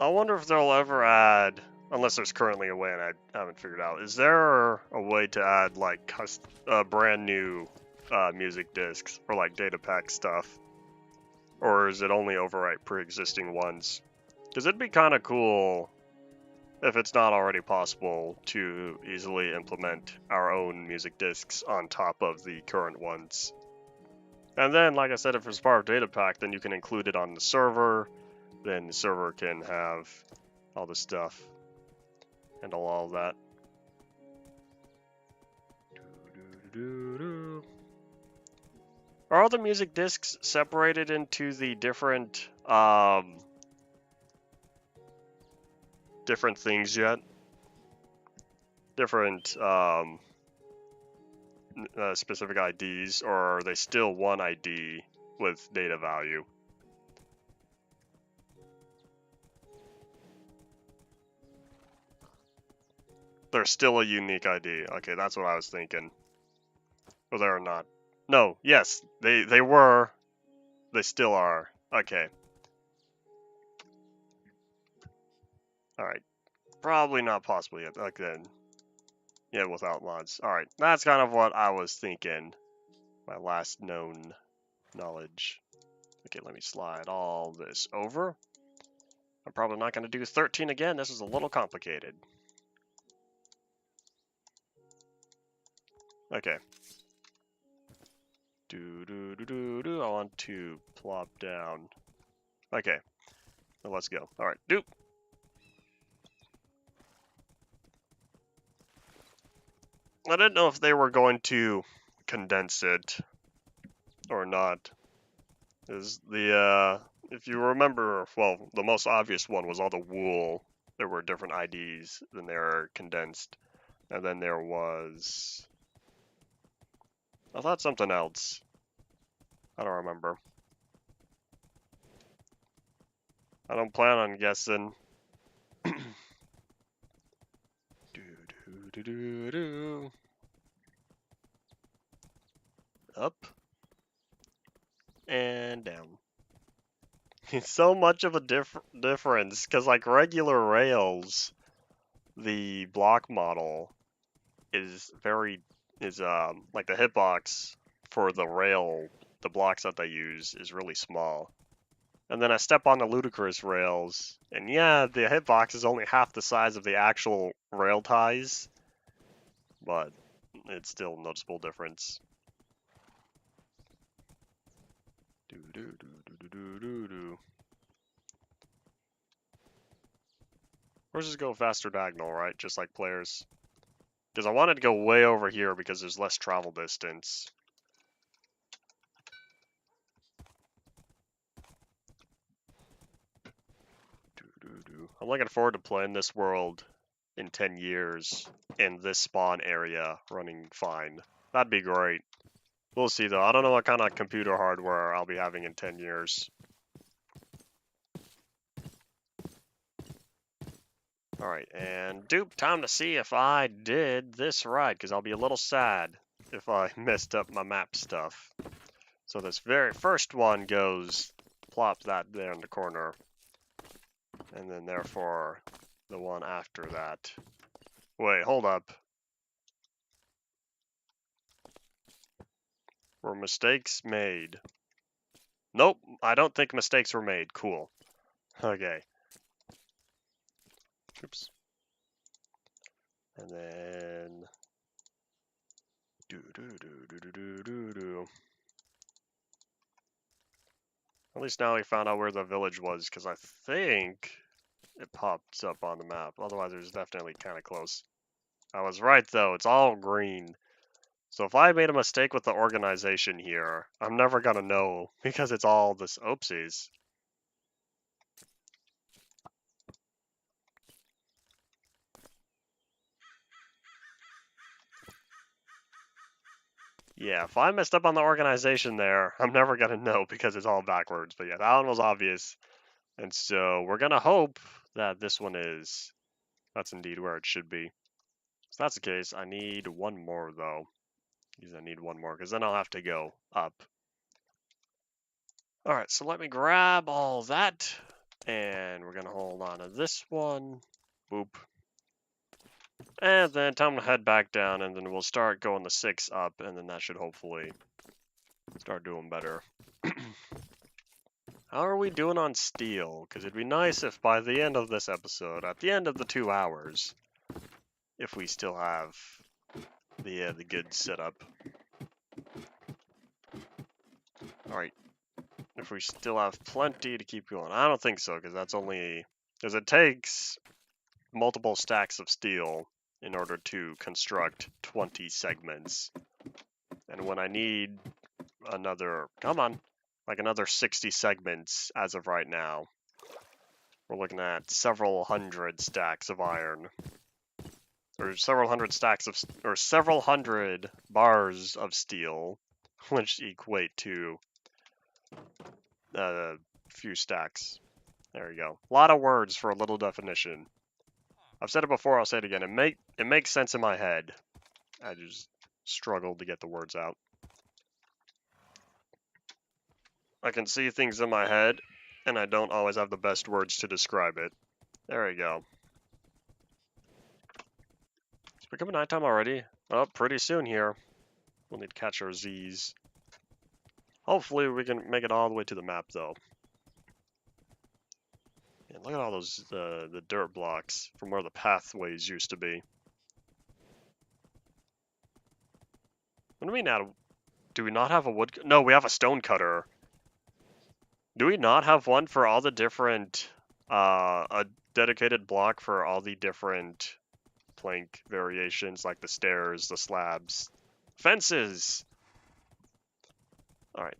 I wonder if they'll ever add, unless there's currently a way and I haven't figured out, is there a way to add like brand new music discs or like data pack stuff? Or is it only overwrite pre-existing ones? Because it'd be kind of cool if it's not already possible to easily implement our own music discs on top of the current ones. And then, like I said, if it's part of data pack, then you can include it on the server. Then the server can have all the stuff, handle all of that. Are all the music discs separated into the different different things yet? Different specific IDs, or are they still one ID with data value? They're still a unique ID. Okay, that's what I was thinking. Or they're not. No, yes, they were. They still are. Okay. Alright. Probably not possible yet. Like then. Yeah, without mods. Alright, that's kind of what I was thinking. My last known knowledge. Okay, let me slide all this over. I'm probably not going to do 13 again. This is a little complicated. Okay. I want to plop down. Okay. Well, let's go. Alright, doop. I didn't know if they were going to condense it or not. Is the if you remember, well, the most obvious one was all the wool. There were different IDs, then they were condensed, and then there was, I thought something else. I don't remember. I don't plan on guessing. Up and down. It's so much of a difference, because like regular rails, the block model is like the hitbox for the rail, the blocks that they use is really small. And then I step on the Ludicrous rails, and yeah, the hitbox is only half the size of the actual rail ties, but it's still a noticeable difference. Horses go faster diagonal, right? Just like players. Because I wanted to go way over here because there's less travel distance. I'm looking forward to playing this world in 10 years in this spawn area running fine. That'd be great. We'll see though. I don't know what kind of computer hardware I'll be having in 10 years. Alright, and dupe, time to see if I did this right, because I'll be a little sad if I messed up my map stuff. So this very first one goes, plop that there in the corner, and then therefore the one after that. Wait, hold up. Were mistakes made? Nope, I don't think mistakes were made. Cool. Okay. Oops. And then... At least now we found out where the village was, because I think it popped up on the map. Otherwise, it was definitely kind of close. I was right, though. It's all green. So if I made a mistake with the organization here, I'm never going to know, because it's all this oopsies. Yeah, if I messed up on the organization there, I'm never going to know because it's all backwards. But yeah, that one was obvious. And so we're going to hope that this one is. That's indeed where it should be. If that's the case, I need one more, though. Because I need one more, because then I'll have to go up. Alright, so let me grab all that. And we're going to hold on to this one. Boop. And then time to head back down, and then we'll start going the 6 up, and then that should hopefully start doing better. How are we doing on steel? Because it'd be nice if by the end of this episode, at the end of the 2 hours, if we still have the good setup. Alright. If we still have plenty to keep going. I don't think so, because that's only... Because it takes multiple stacks of steel in order to construct 20 segments. And when I need another... Come on! Like another 60 segments as of right now, we're looking at several hundred stacks of iron. Or several hundred stacks of... Or several hundred bars of steel, which equate to a few stacks. There you go. A lot of words for a little definition. I've said it before, I'll say it again. It makes sense in my head. I just struggled to get the words out. I can see things in my head, and I don't always have the best words to describe it. There we go. It's becoming nighttime already. Oh, pretty soon here. We'll need to catch our Z's. Hopefully we can make it all the way to the map, though. And look at all those the dirt blocks from where the pathways used to be. What do we now? Do we not have a wood? No, we have a stone cutter. Do we not have one for all the different, a dedicated block for all the different plank variations, like the stairs, the slabs, fences? Alright.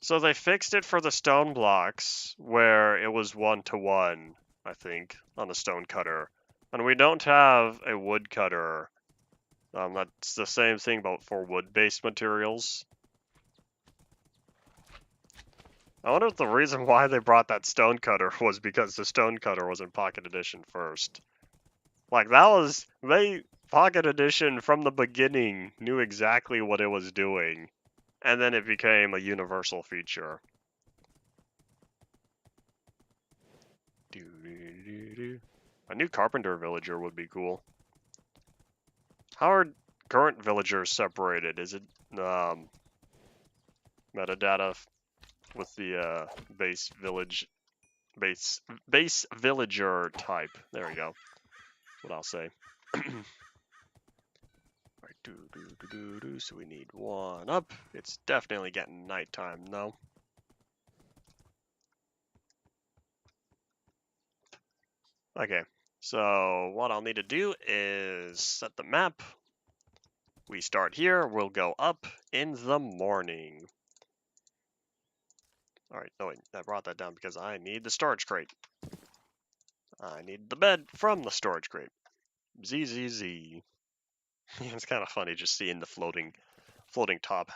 So they fixed it for the stone blocks, where it was 1-to-1, I think, on the stone cutter. And we don't have a wood cutter. That's the same thing but for wood-based materials. I wonder if the reason why they brought that stone cutter was because the stone cutter was in Pocket Edition first. Like, that was... Pocket Edition, from the beginning, knew exactly what it was doing. And then it became a universal feature. A new carpenter villager would be cool. How are current villagers separated? Is it metadata with the base villager type? There we go. That's what I'll say. Alright, so we need one up. It's definitely getting nighttime though. Okay, so what I'll need to do is set the map. We start here, we'll go up in the morning. Alright, no wait, I brought that down because I need the storage crate. I need the bed from the storage crate. ZZZ. It's kind of funny just seeing the floating top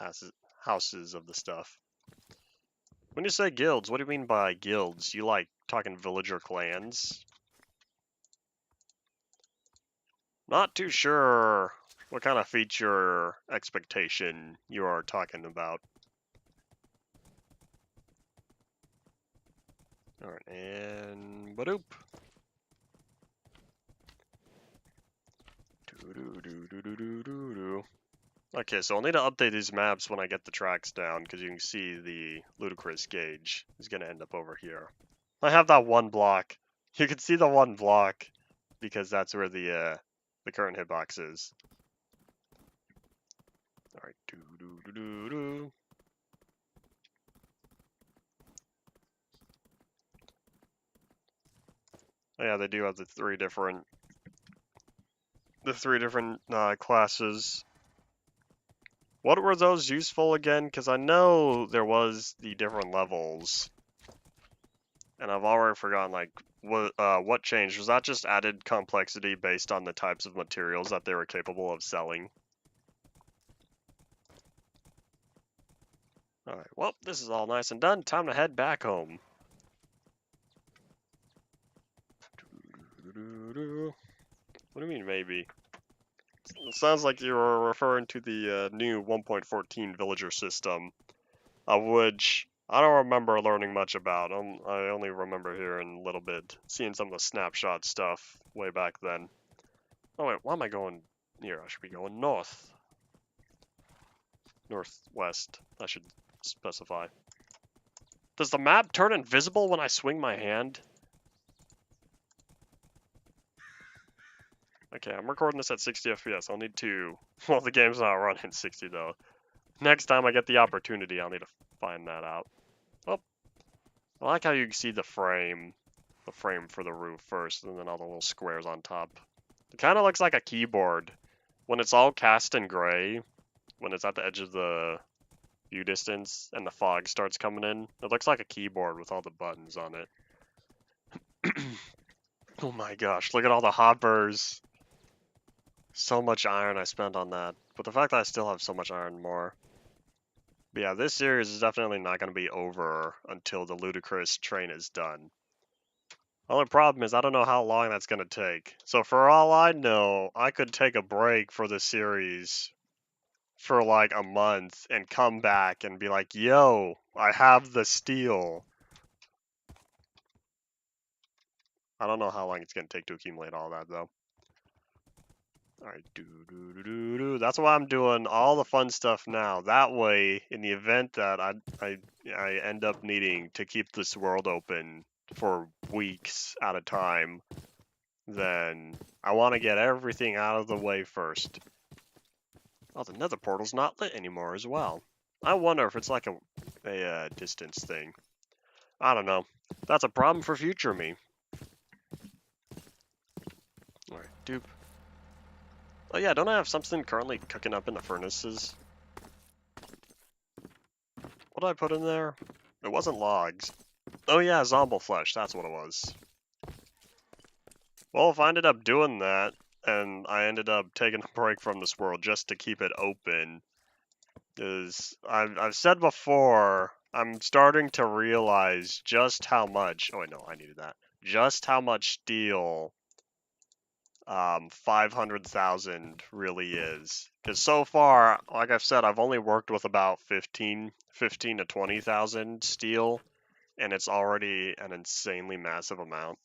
houses of the stuff. When you say guilds, what do you mean by guilds? You like talking villager clans? Not too sure what kind of feature expectation you are talking about. Alright, and badoop. Okay, so I'll need to update these maps when I get the tracks down, because you can see the Ludicrous gauge is going to end up over here. I have that one block. You can see the one block, because that's where the current hitbox is. Alright, Oh, yeah, they do have the three different classes. What were those useful again? Because I know there was the different levels, and I've already forgotten like what changed. Was that just added complexity based on the types of materials that they were capable of selling? All right. Well, this is all nice and done. Time to head back home. What do you mean maybe? It sounds like you were referring to the new 1.14 villager system, which I don't remember learning much about. I only remember hearing a little bit, seeing some of the snapshot stuff way back then. Oh wait, why am I going here? I should be going north. Northwest, I should specify. Does the map turn invisible when I swing my hand? Okay, I'm recording this at 60 FPS. I'll need to... Well, the game's not running 60 though. Next time I get the opportunity, I'll need to find that out. Oh, I like how you can see the frame for the roof first, and then all the little squares on top. It kind of looks like a keyboard. When it's all cast in gray, when it's at the edge of the view distance, and the fog starts coming in, it looks like a keyboard with all the buttons on it. Oh my gosh, look at all the hoppers. So much iron I spent on that. But the fact that I still have so much iron more. But yeah, this series is definitely not going to be over until the Ludicrous train is done. The only problem is I don't know how long that's going to take. So for all I know, I could take a break for the series for like a month and come back and be like, yo, I have the steel. I don't know how long it's going to take to accumulate all that though. Alright, that's why I'm doing all the fun stuff now. That way, in the event that I end up needing to keep this world open for weeks at a time, then I want to get everything out of the way first. Oh, the nether portal's not lit anymore as well. I wonder if it's like a distance thing. I don't know. That's a problem for future me. Alright, dupe. Oh yeah, don't I have something currently cooking up in the furnaces? What did I put in there? It wasn't logs. Oh yeah, zombie flesh, that's what it was. Well, if I ended up doing that, and I ended up taking a break from this world just to keep it open, is I've said before, I'm starting to realize just how much, oh wait, no, I needed that. Just how much steel 500,000 really is. Because so far, like I've said, I've only worked with about 15 to 20,000 steel, and it's already an insanely massive amount.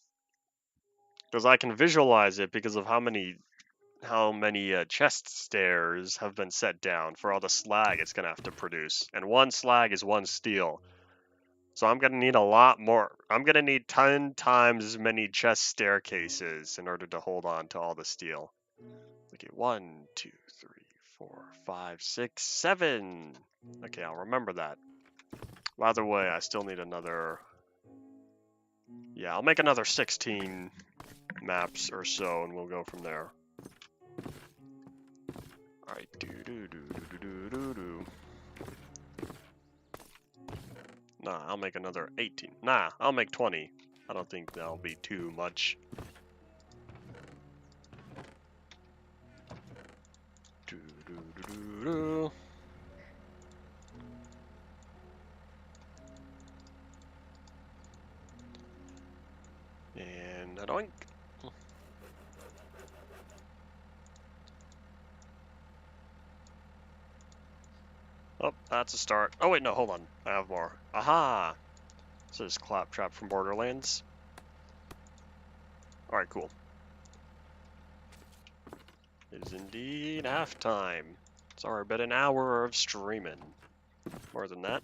Because I can visualize it because of how many chest stairs have been set down for all the slag it's going to have to produce. And one slag is one steel. So I'm going to need a lot more. I'm going to need 10 times as many chest staircases in order to hold on to all the steel. Okay, 1, 2, 3, 4, 5, 6, 7. Okay, I'll remember that. Either way, I still need another... Yeah, I'll make another 16 maps or so, and we'll go from there. Alright, Nah, I'll make another 18. Nah, I'll make 20. I don't think that'll be too much. Doo-doo-doo-doo-doo. And a doink. Oh, that's a start. Oh wait, no, hold on. I have more. Aha! So this Claptrap from Borderlands. Alright, cool. It is indeed halftime. It's already been an hour of streaming. More than that.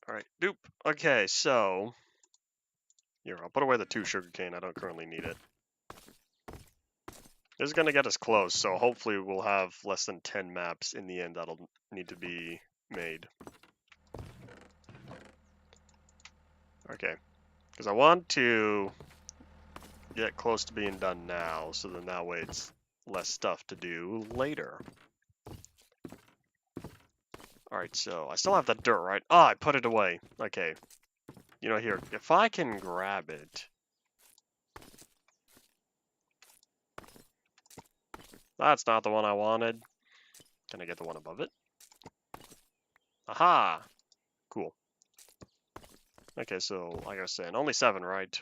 Alright, doop. Okay, so... Here, I'll put away the 2 sugarcane. I don't currently need it. This is going to get us close, so hopefully we'll have less than 10 maps in the end that'll need to be made. Okay, because I want to get close to being done now, so then that way it's less stuff to do later. Alright, so I still have that dirt, right? Ah, I put it away. Okay. You know, here, if I can grab it... That's not the one I wanted. Can I get the one above it? Aha! Cool. Okay, so, like I was saying, only 7, right?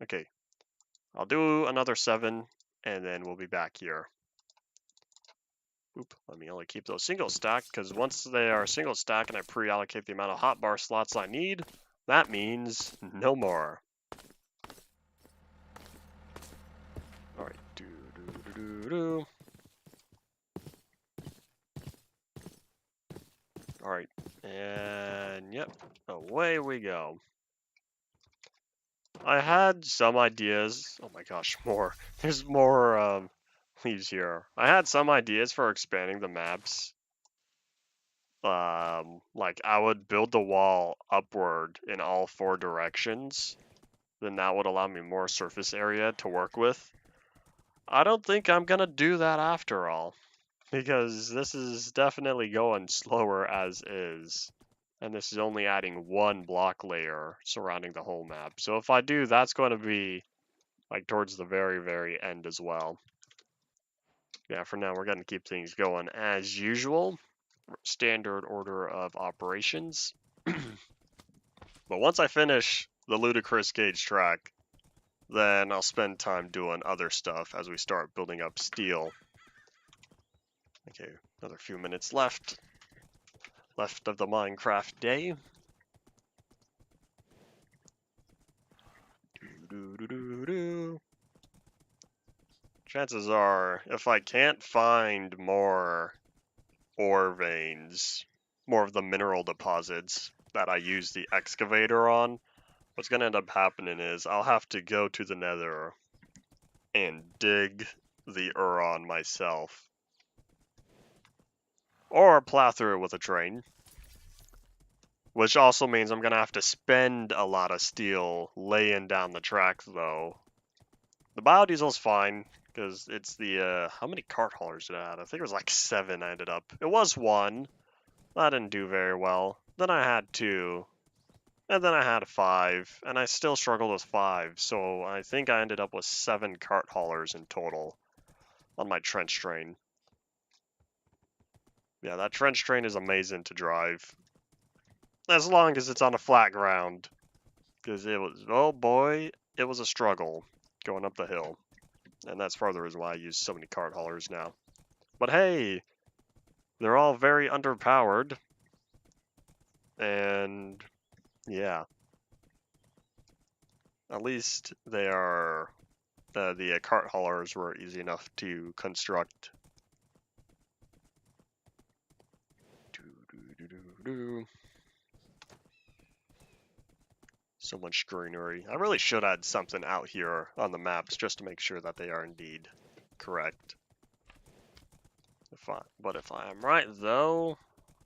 Okay. I'll do another 7, and then we'll be back here. Oop, let me only keep those single stacked, because once they are single stack and I pre-allocate the amount of hotbar slots I need, that means no more. Alright, do. Alright, and yep, away we go. I had some ideas. Oh my gosh, more. There's more leaves here. I had some ideas for expanding the maps. Like I would build the wall upward in all 4 directions. Then that would allow me more surface area to work with. I don't think I'm gonna do that after all, because this is definitely going slower as is. And this is only adding 1 block layer surrounding the whole map. So if I do, that's going to be like towards the very, very end as well. Yeah, for now, we're going to keep things going as usual. Standard order of operations. But once I finish the Ludicrous-Scale track, then I'll spend time doing other stuff as we start building up steel. Okay, another few minutes left. Left of the Minecraft day. Chances are, if I can't find more ore veins, more of the mineral deposits that I use the excavator on, what's going to end up happening is I'll have to go to the nether and dig the Uron myself. Or plow through it with a train. Which also means I'm going to have to spend a lot of steel laying down the track, though. The biodiesel's fine, because it's the, how many cart haulers did I have? I think it was like 7 I ended up. It was 1. That didn't do very well. Then I had 2. And then I had 5. And I still struggled with 5. So I think I ended up with 7 cart haulers in total on my trench train. Yeah, that trench train is amazing to drive. As long as it's on a flat ground. Because it was, oh boy, it was a struggle going up the hill. And that's part of the reason why I use so many cart haulers now. But hey, they're all very underpowered. And yeah. At least they are, the cart haulers were easy enough to construct. So much greenery. I really should add something out here on the maps just to make sure that they are indeed correct. But if I am right though,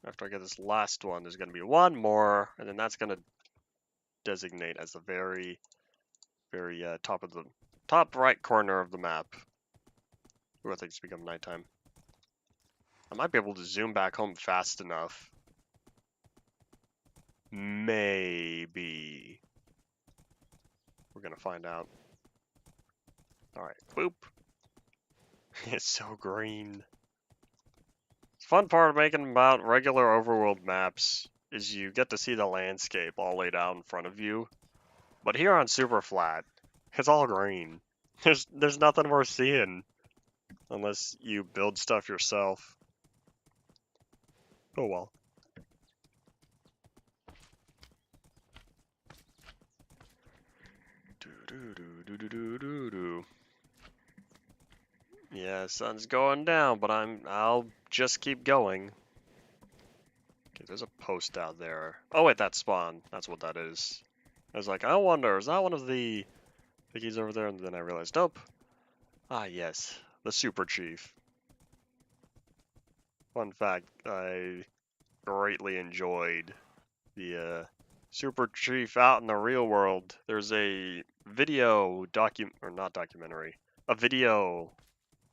after I get this last one, there's going to be 1 more, and then that's going to designate as the very, very top right corner of the map. Ooh, I think it's become nighttime. I might be able to zoom back home fast enough. Maybe. We're gonna find out. Alright, boop. It's so green. The fun part of making about regular overworld maps is you get to see the landscape all laid out in front of you. But here on Superflat, it's all green. There's nothing worth seeing unless you build stuff yourself. Oh well. Do. Yeah, sun's going down, but I'll just keep going. Okay, there's a post out there. Oh wait, that's spawn. That's what that is. I was like, I wonder, is that one of the piggies over there? And then I realized, nope. Ah yes, the Super Chief. Fun fact, I greatly enjoyed the Super Chief out in the real world. There's a video or not documentary, a video.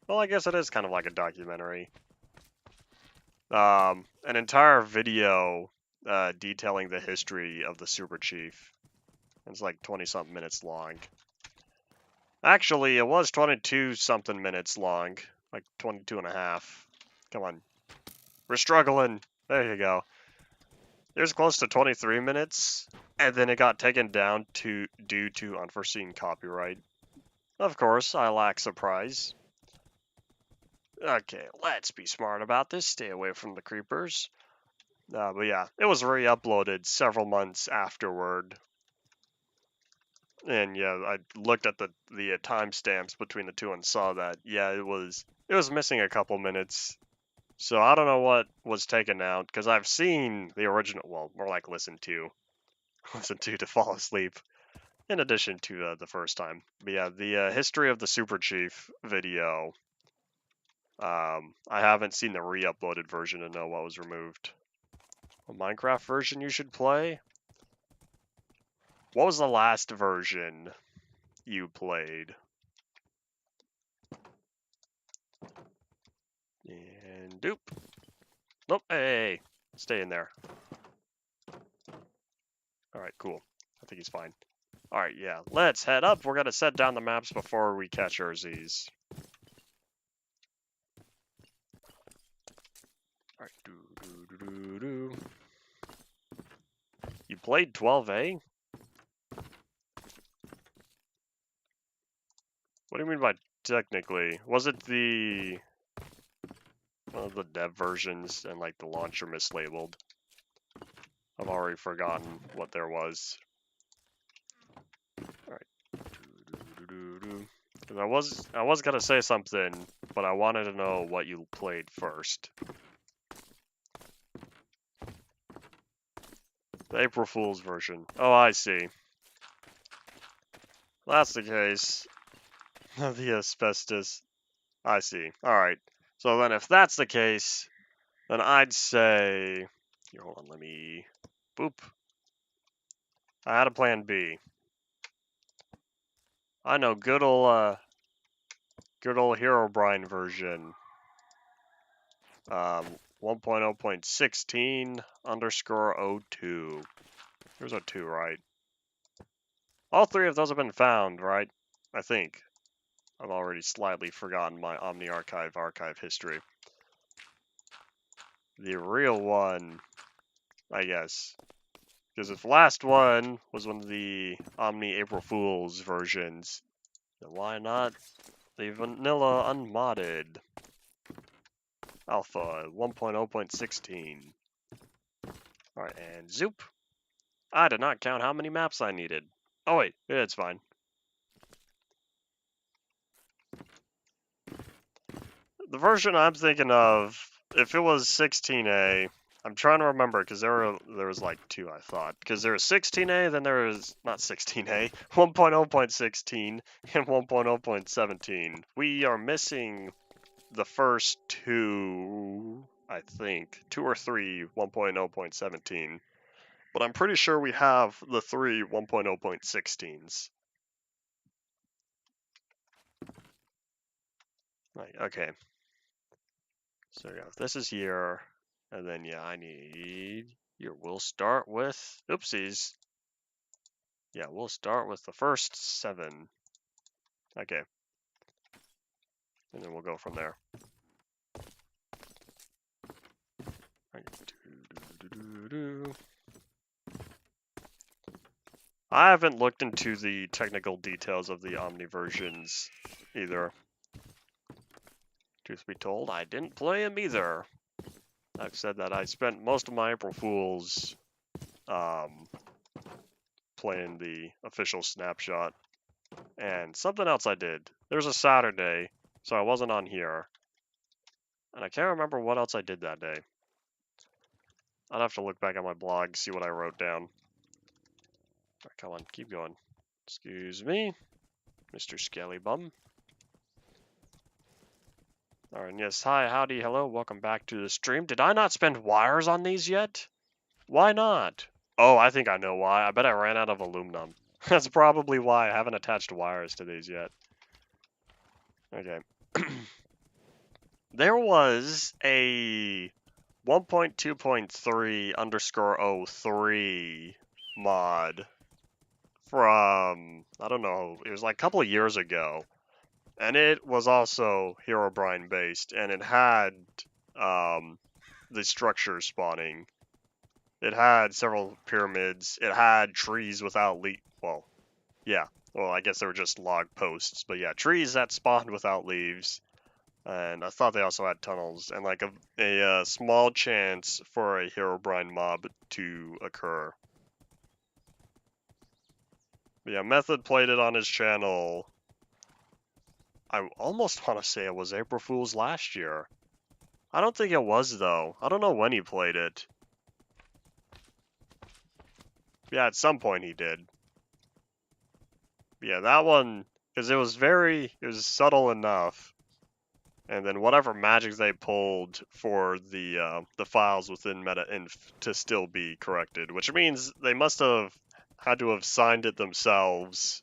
Well, I guess it is kind of like a documentary. An entire video detailing the history of the Super Chief. It's like 20-something minutes long. Actually, it was 22-something minutes long, like 22 and a half. Come on, we're struggling. There you go. It was close to 23 minutes, and then it got taken down due to unforeseen copyright. Of course, I lack surprise. Okay, let's be smart about this. Stay away from the creepers. But yeah, it was re-uploaded several months afterward. And yeah, I looked at the timestamps between the two and saw that, yeah, it was missing a couple minutes. So I don't know what was taken out, because I've seen the original, well, more like listened to fall asleep, in addition to the first time. But yeah, the history of the Super Chief video, I haven't seen the re-uploaded version to know what was removed. A Minecraft version you should play? What was the last version you played? And doop. Nope, hey, stay in there. Alright, cool. I think he's fine. Alright, yeah, let's head up. We're gonna set down the maps before we catch our Z's. Alright, do. You played 12A? What do you mean by technically? Was it one of the dev versions and like the launcher mislabeled? I've already forgotten what there was. Alright. I was gonna say something, but I wanted to know what you played first. The April Fool's version. Oh, I see. That's the case. The asbestos. I see. Alright. So then if that's the case, then I'd say... Here, hold on, let me... Boop. I had a plan B. I know, good old Herobrine version. 1.0.16_02. There's a 2, right? All three of those have been found, right? I think. I've already slightly forgotten my Omni archive history. The real one, I guess. Because if the last one was one of the Omni April Fool's versions, then why not the vanilla unmodded alpha 1.0.16? Alright, and zoop. I did not count how many maps I needed. Oh wait, yeah, it's fine. The version I'm thinking of, if it was 16A, I'm trying to remember because there was like 2, I thought. Because there was 16A, then there was not 16A, 1.0.16 and 1.0.17. We are missing the first 2, I think, 2 or 3 1.0.17. But I'm pretty sure we have the 3 1.0.16s. Right, okay. So yeah, this is here, and then yeah, I need here. We'll start with oopsies. Yeah, we'll start with the first 7. Okay, and then we'll go from there. I haven't looked into the technical details of the Omni versions either. Truth be told, I didn't play them either. I've said that I spent most of my April Fools playing the official snapshot. And something else I did. There's a Saturday, so I wasn't on here. And I can't remember what else I did that day. I'd have to look back at my blog, see what I wrote down. Right, come on, keep going. Excuse me, Mr. Scaly Bum. Alright, yes, hi, howdy, hello, welcome back to the stream. Did I not spend wires on these yet? Why not? Oh, I think I know why. I bet I ran out of aluminum. That's probably why I haven't attached wires to these yet. Okay. There was a 1.2.3_03 mod from, I don't know, it was like a couple of years ago. And it was also Herobrine based, and it had the structure spawning. It had several pyramids. It had trees without well, yeah. Well, I guess they were just log posts, but yeah, trees that spawned without leaves. And I thought they also had tunnels, and like a small chance for a Herobrine mob to occur. But yeah, Method played it on his channel. I almost want to say it was April Fool's last year. I don't think it was, though. I don't know when he played it. Yeah, at some point he did. Yeah, that one, because it was subtle enough. And then whatever magic they pulled for the files within meta-inf to still be corrected, which means they must have had to have signed it themselves,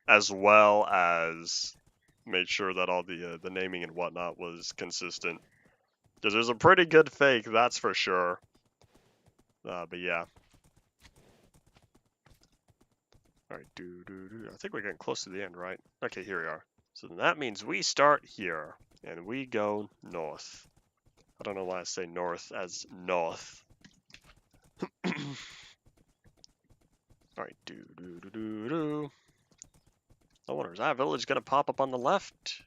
as well as made sure that all the naming and whatnot was consistent. Because it was a pretty good fake, that's for sure. But yeah. Alright, I think we're getting close to the end, right? Okay, here we are. So that means we start here, and we go north. I don't know why I say north as north. Alright, I wonder, is that village gonna pop up on the left?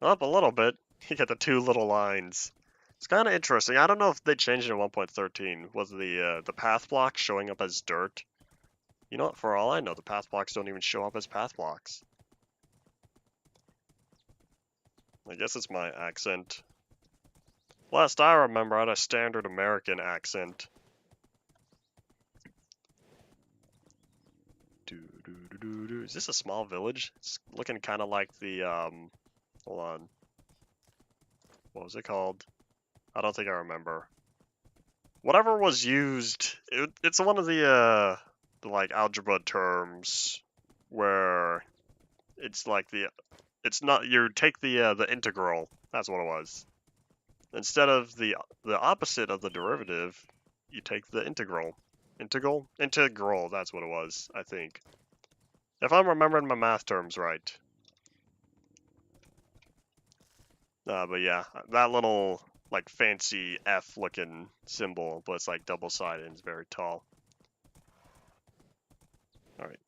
Up a little bit. You get the 2 little lines. It's kind of interesting. I don't know if they changed it in 1.13. Was the path blocks showing up as dirt? You know what? For all I know, the path blocks don't even show up as path blocks. I guess it's my accent. Last I remember, I had a standard American accent. Is this a small village? It's looking kind of like the, hold on. What was it called? I don't think I remember. Whatever was used, it's one of the like algebra terms where it's like it's not, you take the integral. That's what it was. Instead of the opposite of the derivative, you take the integral. Integral, that's what it was, I think. If I'm remembering my math terms right. But yeah, that little like fancy F looking symbol, but it's like double sided and it's very tall. Alright,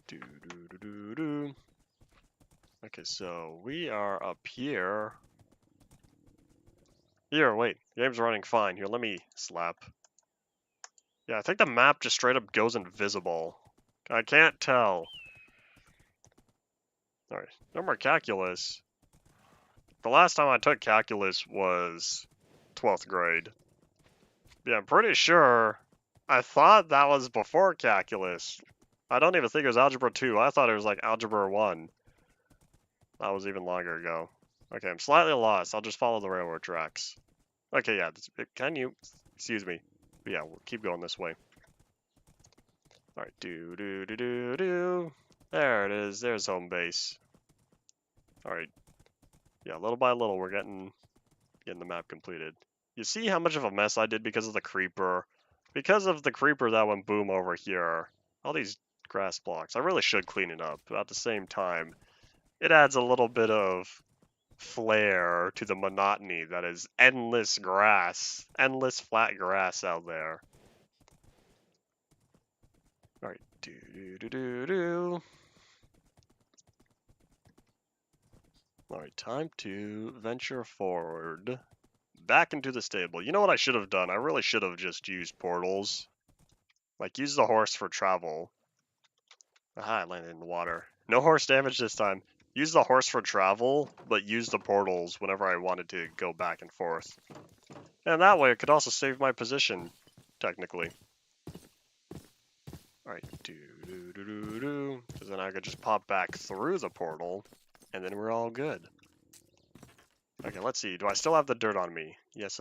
Okay, so we are up here. Here, wait, game's running fine. Here, let me slap. Yeah, I think the map just straight up goes invisible. I can't tell. Alright, no more calculus. The last time I took calculus was 12th grade. Yeah, I'm pretty sure. I thought that was before calculus. I don't even think it was Algebra 2. I thought it was like Algebra 1. That was even longer ago. Okay, I'm slightly lost. I'll just follow the railroad tracks. Okay, yeah, can you? Excuse me. But yeah, we'll keep going this way. Alright, There it is. There's home base. Alright. Yeah, little by little, we're getting the map completed. You see how much of a mess I did because of the creeper? Because of the creeper that went boom over here. All these grass blocks. I really should clean it up, but at the same time, it adds a little bit of flair to the monotony that is endless grass. Endless flat grass out there. Alright, do. Alright, time to venture forward. Back into the stable. You know what I should have done? I really should have just used portals. Like, use the horse for travel. Aha, I landed in the water. No horse damage this time. Use the horse for travel, but use the portals whenever I wanted to go back and forth. And that way it could also save my position, technically. Alright, because then I could just pop back through the portal, and then we're all good. Okay, let's see. Do I still have the dirt on me? Yes,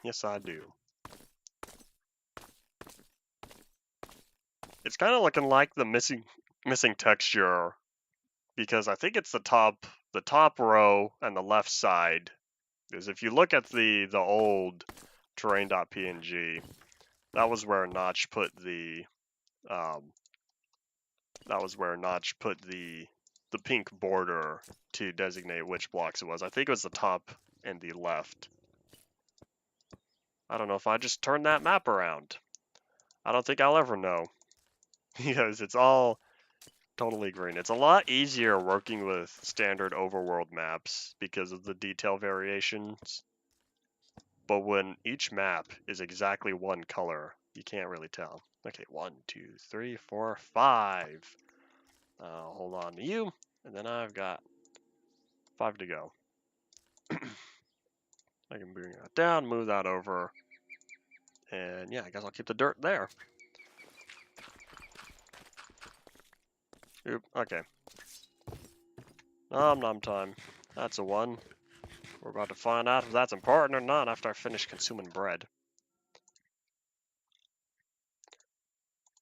yes, I do. It's kind of looking like the missing texture, because I think it's the top row and the left side. Because if you look at the old terrain.png, that was where Notch put the the pink border to designate which blocks it was. I think it was the top and the left. I don't know if I just turned that map around. I don't think I'll ever know. Because it's all totally green. It's a lot easier working with standard overworld maps because of the detail variations. But when each map is exactly one color, you can't really tell. Okay, 1, 2, 3, 4, 5. Hold on to you, and then I've got 5 to go. I can bring that down, move that over, and yeah, I guess I'll keep the dirt there. Oop, okay. Nom nom time. That's a 1. We're about to find out if that's important or not after I finish consuming bread.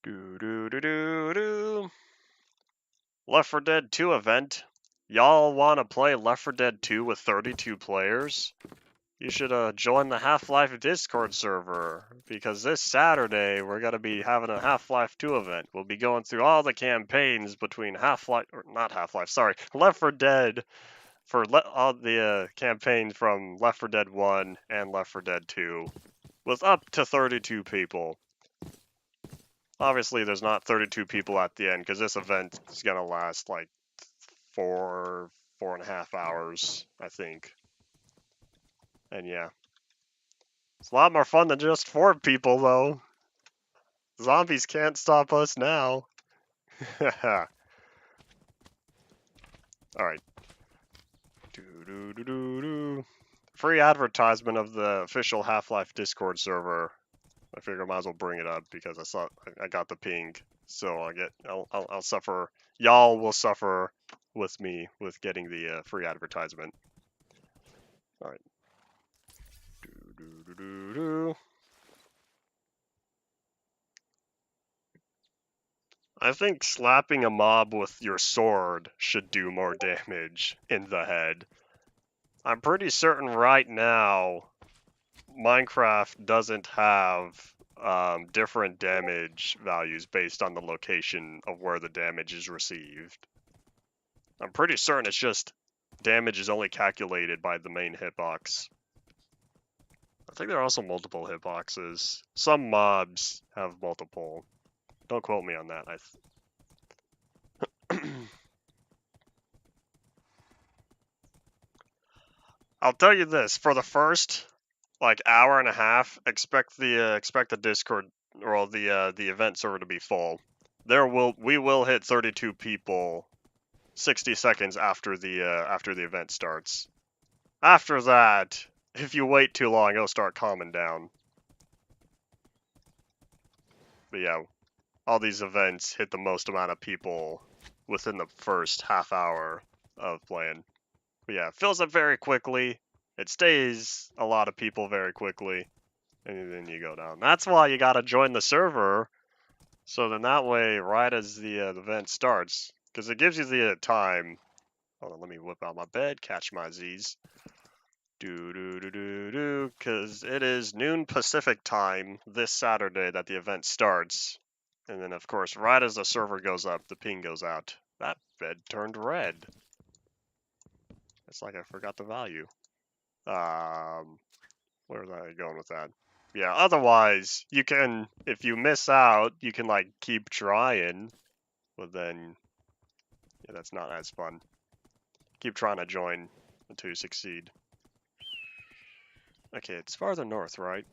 Do. Left 4 Dead 2 event. Y'all want to play Left 4 Dead 2 with 32 players? You should join the Half-Life Discord server, because this Saturday we're going to be having a Half-Life 2 event. We'll be going through all the campaigns between Left 4 Dead, all the campaigns from Left 4 Dead 1 and Left 4 Dead 2, with up to 32 people. Obviously, there's not 32 people at the end, because this event is going to last like 4.5 hours, I think. And yeah. It's a lot more fun than just 4 people, though. Zombies can't stop us now. Alright. Free advertisement of the official Half-Life Discord server. I figure I might as well bring it up because I got the ping. So I'll suffer. Y'all will suffer with me with getting the free advertisement. Alright. I think slapping a mob with your sword should do more damage in the head. I'm pretty certain right now Minecraft doesn't have different damage values based on the location of where the damage is received. I'm pretty certain it's just damage is only calculated by the main hitbox. I think there are also multiple hitboxes. Some mobs have multiple. Don't quote me on that. I'll tell you this: for the first hour and a half, expect the Discord or the event server to be full. We will hit 32 people 60 seconds after the event starts. After that, if you wait too long, it'll start calming down. But yeah, all these events hit the most amount of people within the first half hour of playing. But yeah, it fills up very quickly. It stays a lot of people very quickly. And then you go down. That's why you gotta join the server. So then that way, right as the event starts, because it gives you the time. Hold on, let me whip out my bed, catch my Z's. Because it is noon Pacific time this Saturday that the event starts. And then, of course, right as the server goes up, the ping goes out. That bed turned red. It's like I forgot the value. Where was I going with that? Yeah, otherwise, you can, if you miss out, you can, like, keep trying. But then, yeah, that's not as fun. Keep trying to join until you succeed. Okay, it's farther north, right?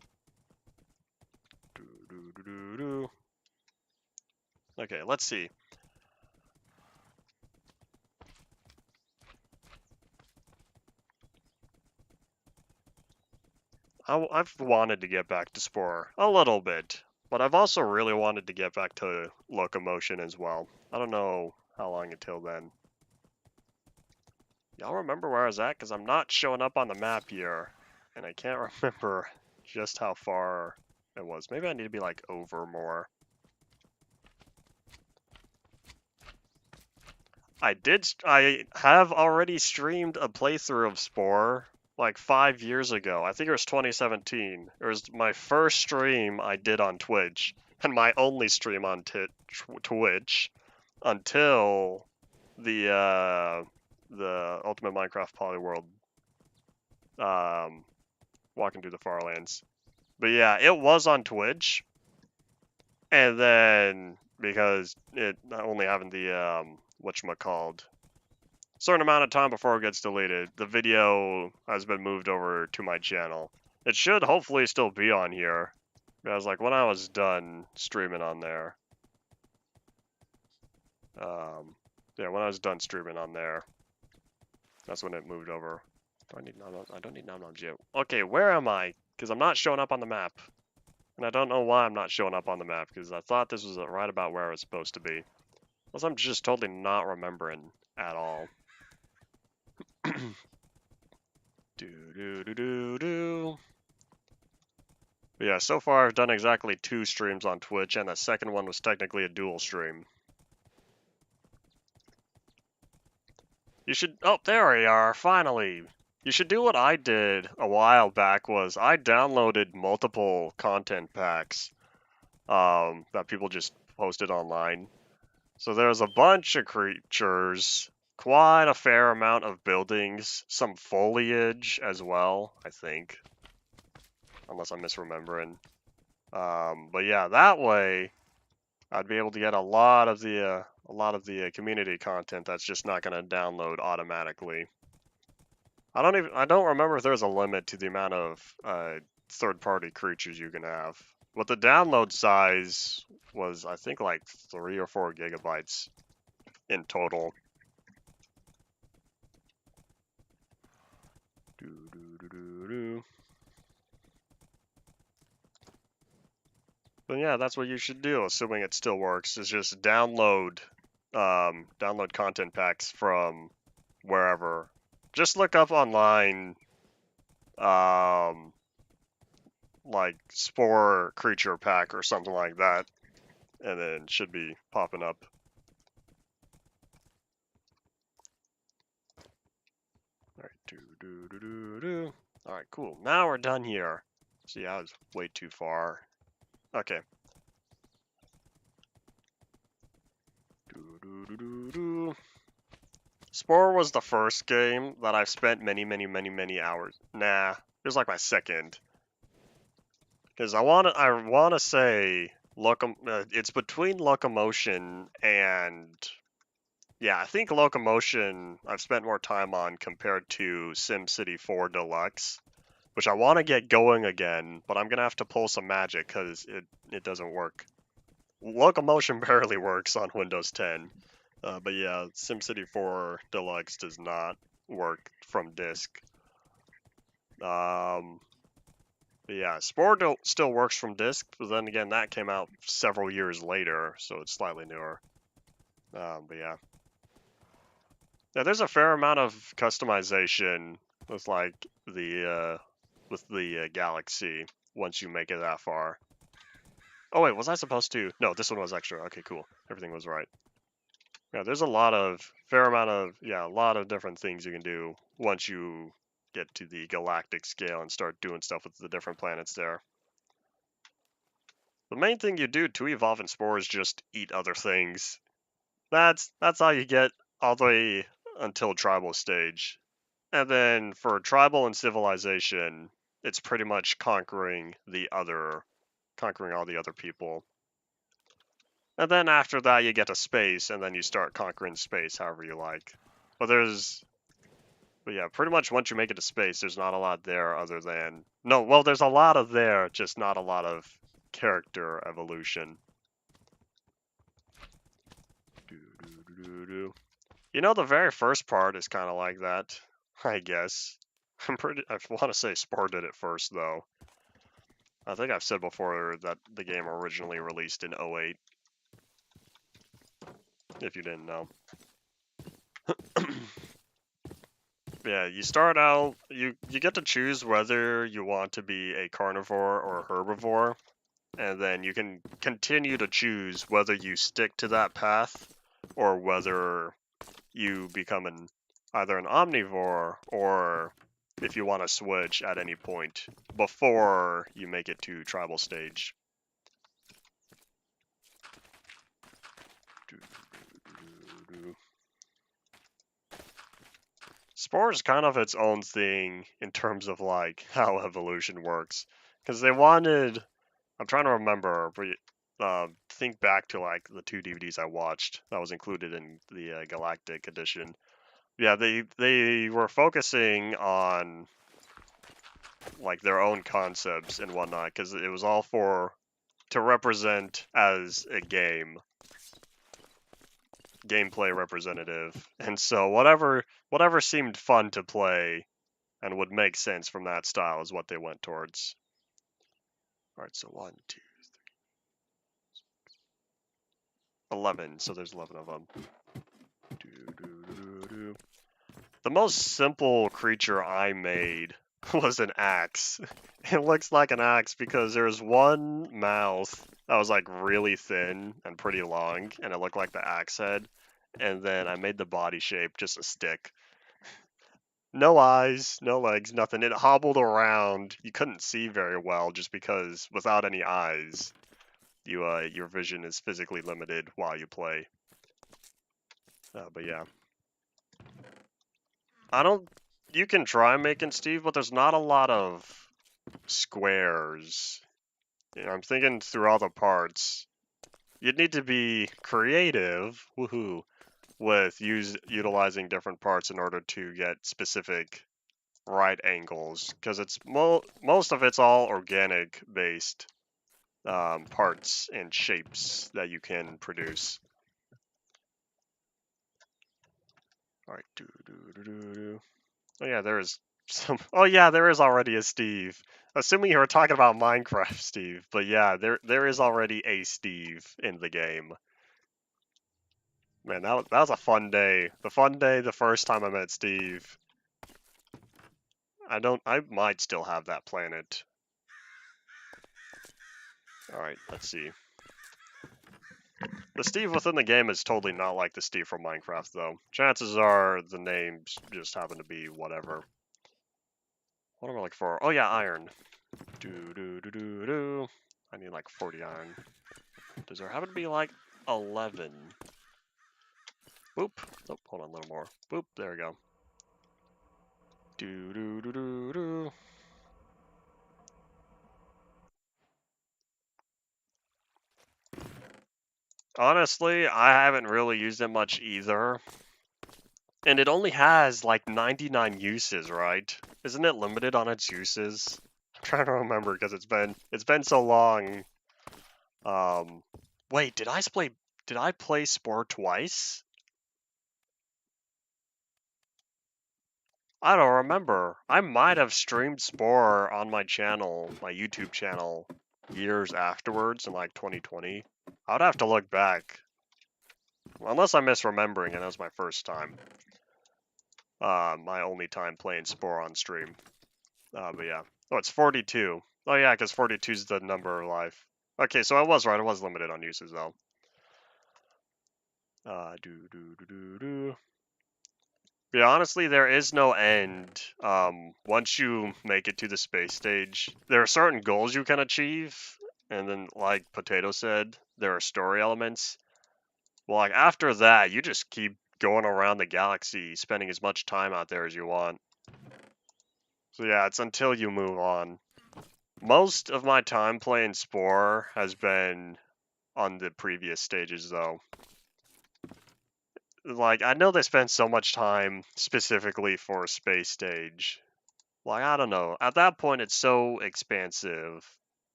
Okay, let's see. I've wanted to get back to Spore a little bit, but I've also really wanted to get back to Locomotion as well. I don't know how long until then. Y'all remember where I was at? Because I'm not showing up on the map here, and I can't remember just how far it was. Maybe I need to be, like, over more. I have already streamed a playthrough of Spore, like 5 years ago. I think it was 2017. It was my first stream I did on Twitch, and my only stream on Twitch until the Ultimate Minecraft Polyworld Walking Through the Farlands. But yeah, it was on Twitch, and then because it only having the whatchamacalled certain amount of time before it gets deleted, the video has been moved over to my channel. It should hopefully still be on here. Because, like, when I was done streaming on there, yeah, when I was done streaming on there, that's when it moved over. Do I need I don't need nom yet. Okay, where am I? Because I'm not showing up on the map. And I don't know why I'm not showing up on the map, because I thought this was right about where I was supposed to be. Unless I'm just totally not remembering at all. But yeah, so far I've done exactly 2 streams on Twitch, and the second one was technically a dual stream. You should, oh, there we are, finally! You should do what I did a while back, was I downloaded multiple content packs that people just posted online. So there's a bunch of creatures, quite a fair amount of buildings, some foliage as well, I think. Unless I'm misremembering. But yeah, that way I'd be able to get a lot of the community content that's just not going to download automatically. I don't remember if there's a limit to the amount of third-party creatures you can have. But the download size was, I think, like 3 or 4 gigabytes in total. But yeah, that's what you should do, assuming it still works, is just download content packs from wherever. Just look up online, like Spore Creature Pack or something like that, and then it should be popping up. Alright, Alright, cool. Now we're done here. See, I was way too far. Okay. Spore was the first game that I've spent many hours. Nah, it was like my second. Because I wanna say it's between Locomotion and, yeah, I think Locomotion I've spent more time on compared to SimCity 4 Deluxe, which I want to get going again, but I'm gonna have to pull some magic because it doesn't work. Locomotion barely works on Windows 10, but yeah, SimCity 4 Deluxe does not work from disk. But yeah, Spore still works from disk, but then again, that came out several years later, so it's slightly newer. But yeah. Yeah, there's a fair amount of customization with like the Galaxy once you make it that far. Oh wait, was I supposed to? No, this one was extra. Okay, cool. Everything was right. Yeah, there's a lot of different things you can do once you get to the galactic scale and start doing stuff with the different planets there. The main thing you do to evolve in Spore is just eat other things. That's how you get all the way until tribal stage. And then for tribal and civilization, it's pretty much conquering all the other people. And then after that you get to space, and then you start conquering space however you like. But yeah, pretty much once you make it to space, there's not a lot there other than... No, well, there's a lot of there, just not a lot of character evolution. You know, the very first part is kind of like that, I guess. I want to say Spore did it first, though. I think I've said before that the game originally released in 08. If you didn't know. Yeah, you start out, you get to choose whether you want to be a carnivore or a herbivore, and then you can continue to choose whether you stick to that path or whether you become either an omnivore or if you want to switch at any point before you make it to tribal stage. Spore is kind of its own thing in terms of like how evolution works, because they wanted... I'm trying to remember, but think back to like the 2 DVDs I watched that was included in the Galactic edition. Yeah, they were focusing on like their own concepts and whatnot, because it was all to represent as a gameplay representative, and so whatever seemed fun to play and would make sense from that style is what they went towards. All right, so 1, 2, 11. So there's 11 of them. The most simple creature I made was an axe. It looks like an axe because there's one mouth that was like really thin and pretty long, and it looked like the axe head. And then I made the body shape just a stick. No eyes, no legs, nothing. It hobbled around. You couldn't see very well just because without any eyes, your vision is physically limited while you play. But yeah. You can try making Steve, but there's not a lot of squares. You know, I'm thinking through all the parts. You'd need to be creative, woohoo, with utilizing different parts in order to get specific right angles, because it's most of it's all organic based parts and shapes that you can produce. All right, Oh yeah, there is some. Oh yeah, there is already a Steve. Assuming you were talking about Minecraft Steve, but yeah, there is already a Steve in the game. Man, that was a fun day. The first time I met Steve. I might still have that planet. All right, let's see. The Steve within the game is totally not like the Steve from Minecraft, though. Chances are the names just happen to be whatever. What am I looking for? Oh yeah, iron. I need like 40 iron. Does there happen to be like 11? Boop. Oh, hold on a little more. Boop. There we go. Honestly, I haven't really used it much either. And it only has like 99 uses, right? Isn't it limited on its uses? I'm trying to remember because it's been so long. Wait, did I play Spore twice? I don't remember. I might have streamed Spore on my channel, my YouTube channel, years afterwards in like 2020. I would have to look back. Unless I'm misremembering and that was my first time. My only time playing Spore on stream. But yeah. Oh, it's 42. Oh yeah, because 42 is the number of life. Okay, so I was right. I was limited on uses though. Yeah, honestly, there is no end. Once you make it to the space stage, there are certain goals you can achieve, and then, like Potato said, there are story elements. Well, like after that, you just keep going around the galaxy, spending as much time out there as you want. So yeah, it's until you move on. Most of my time playing Spore has been on the previous stages, though. Like, I know they spend so much time specifically for a space stage. Like, I don't know. At that point, it's so expansive.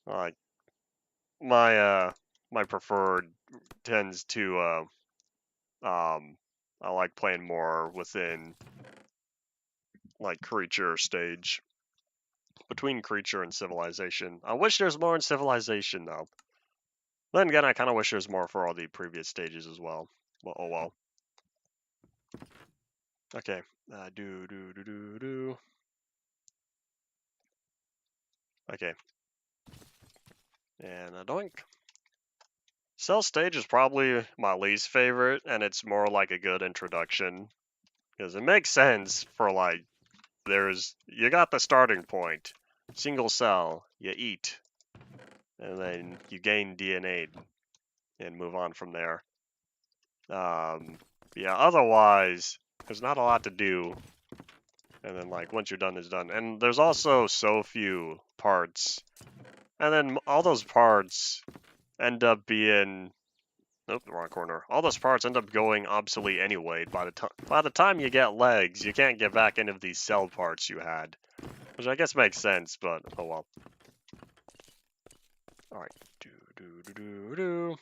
Like, my preferred tends to, I like playing more within, like, creature stage. Between creature and civilization. I wish there's more in civilization, though. Then again, I kind of wish there's more for all the previous stages as well. Well, oh well. Okay. Do. Okay. And a doink. Cell stage is probably my least favorite, and it's more like a good introduction. Because it makes sense for, like, you got the starting point. Single cell, you eat. And then you gain DNA and move on from there. Yeah, otherwise, there's not a lot to do. And then, like, once you're done, it's done. And there's also so few parts. And then all those parts end up being... Nope, the wrong corner. All those parts end up going obsolete anyway. By the time you get legs, you can't get back any of these cell parts you had. Which I guess makes sense, but oh well. Alright. Do.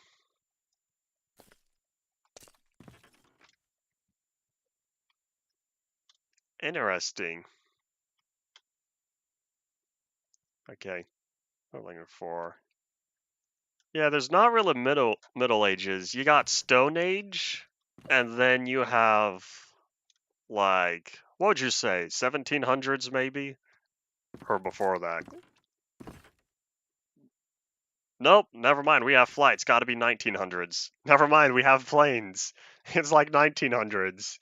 Interesting. Okay. What am I looking for? Yeah, there's not really Middle Ages. You got Stone Age, and then you have, like, what would you say, 1700s maybe? Or before that? Nope, never mind, we have flights, gotta be 1900s. Never mind, we have planes. It's like 1900s.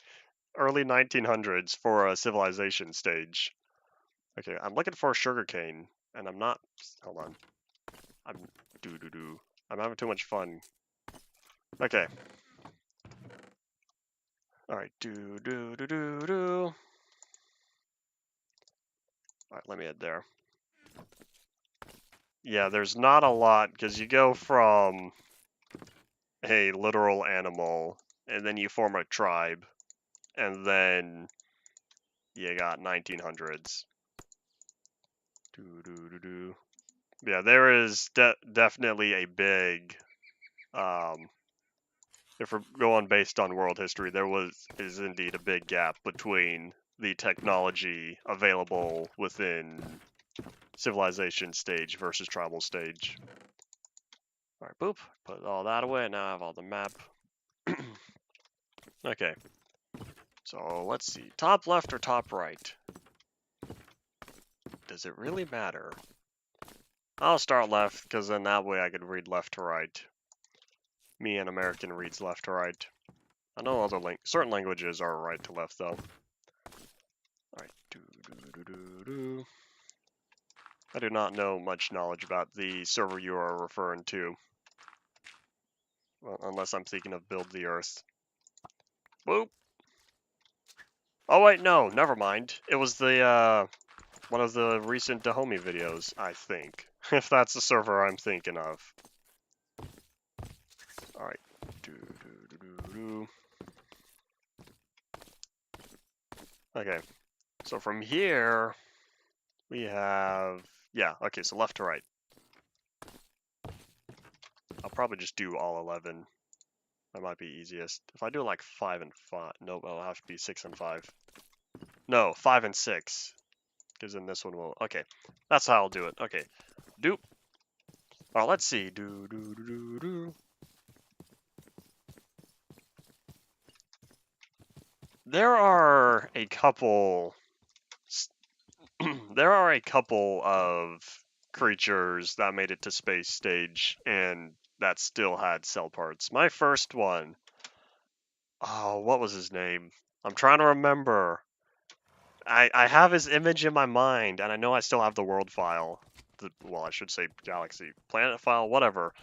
Early 1900s for a civilization stage. Okay, I'm looking for sugarcane, and I'm not... Hold on. I'm... I'm having too much fun. Okay. Alright, do. Alright, let me head there. Yeah, there's not a lot, because you go from a literal animal, and then you form a tribe, and then you got 1900s. Do. Yeah, there is definitely a big, if we're going based on world history, is indeed a big gap between the technology available within civilization stage versus tribal stage. Alright, boop. Put all that away. Now I have all the map. Okay. So let's see. Top left or top right? Does it really matter? I'll start left, because then that way I could read left to right. Me, an American, reads left to right. I know other certain languages are right to left, though. Alright. Do. I do not know much knowledge about the server you are referring to. Well, unless I'm thinking of Build the Earth. Boop! Oh wait, no, never mind. It was the, one of the recent Dahomey videos, I think. If that's the server I'm thinking of. Alright. Do. Okay. So from here, we have... Yeah, okay, so left to right. I'll probably just do all 11. That might be easiest. If I do like 5 and 5... Nope, it'll have to be 6 and 5. No, 5 and 6. Because then this one will... Okay, that's how I'll do it. Okay. Doop. Alright, let's see. Do. There are a couple... there are a couple of creatures that made it to space stage and that still had cell parts. My first one... Oh, what was his name? I'm trying to remember. I have his image in my mind, and I know I still have the world file. Well, I should say galaxy, planet file, whatever.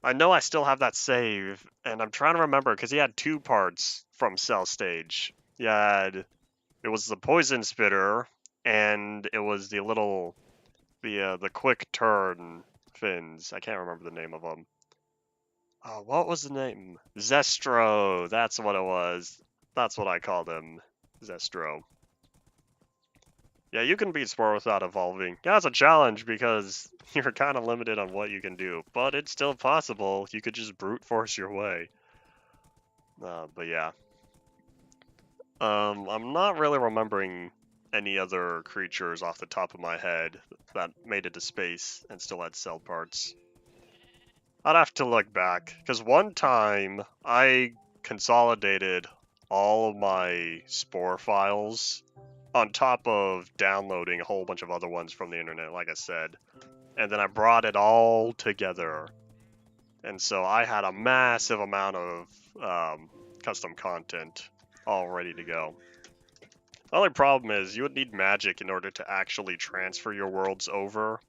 I know I still have that save, and I'm trying to remember, because he had two parts from Cell Stage. He had, it was the poison spitter, and it was the little, the quick turn fins. I can't remember the name of them. Oh, what was the name? Zestro, that's what it was. That's what I called him, Zestro. Yeah, you can beat Spore without evolving. Yeah, it's a challenge because you're kind of limited on what you can do, but it's still possible. You could just brute force your way. But yeah. I'm not really remembering any other creatures off the top of my head that made it to space and still had cell parts. I'd have to look back, because one time I consolidated all of my Spore files on top of downloading a whole bunch of other ones from the internet, like I said. And then I brought it all together. And so I had a massive amount of custom content all ready to go. The only problem is you would need magic in order to actually transfer your worlds over.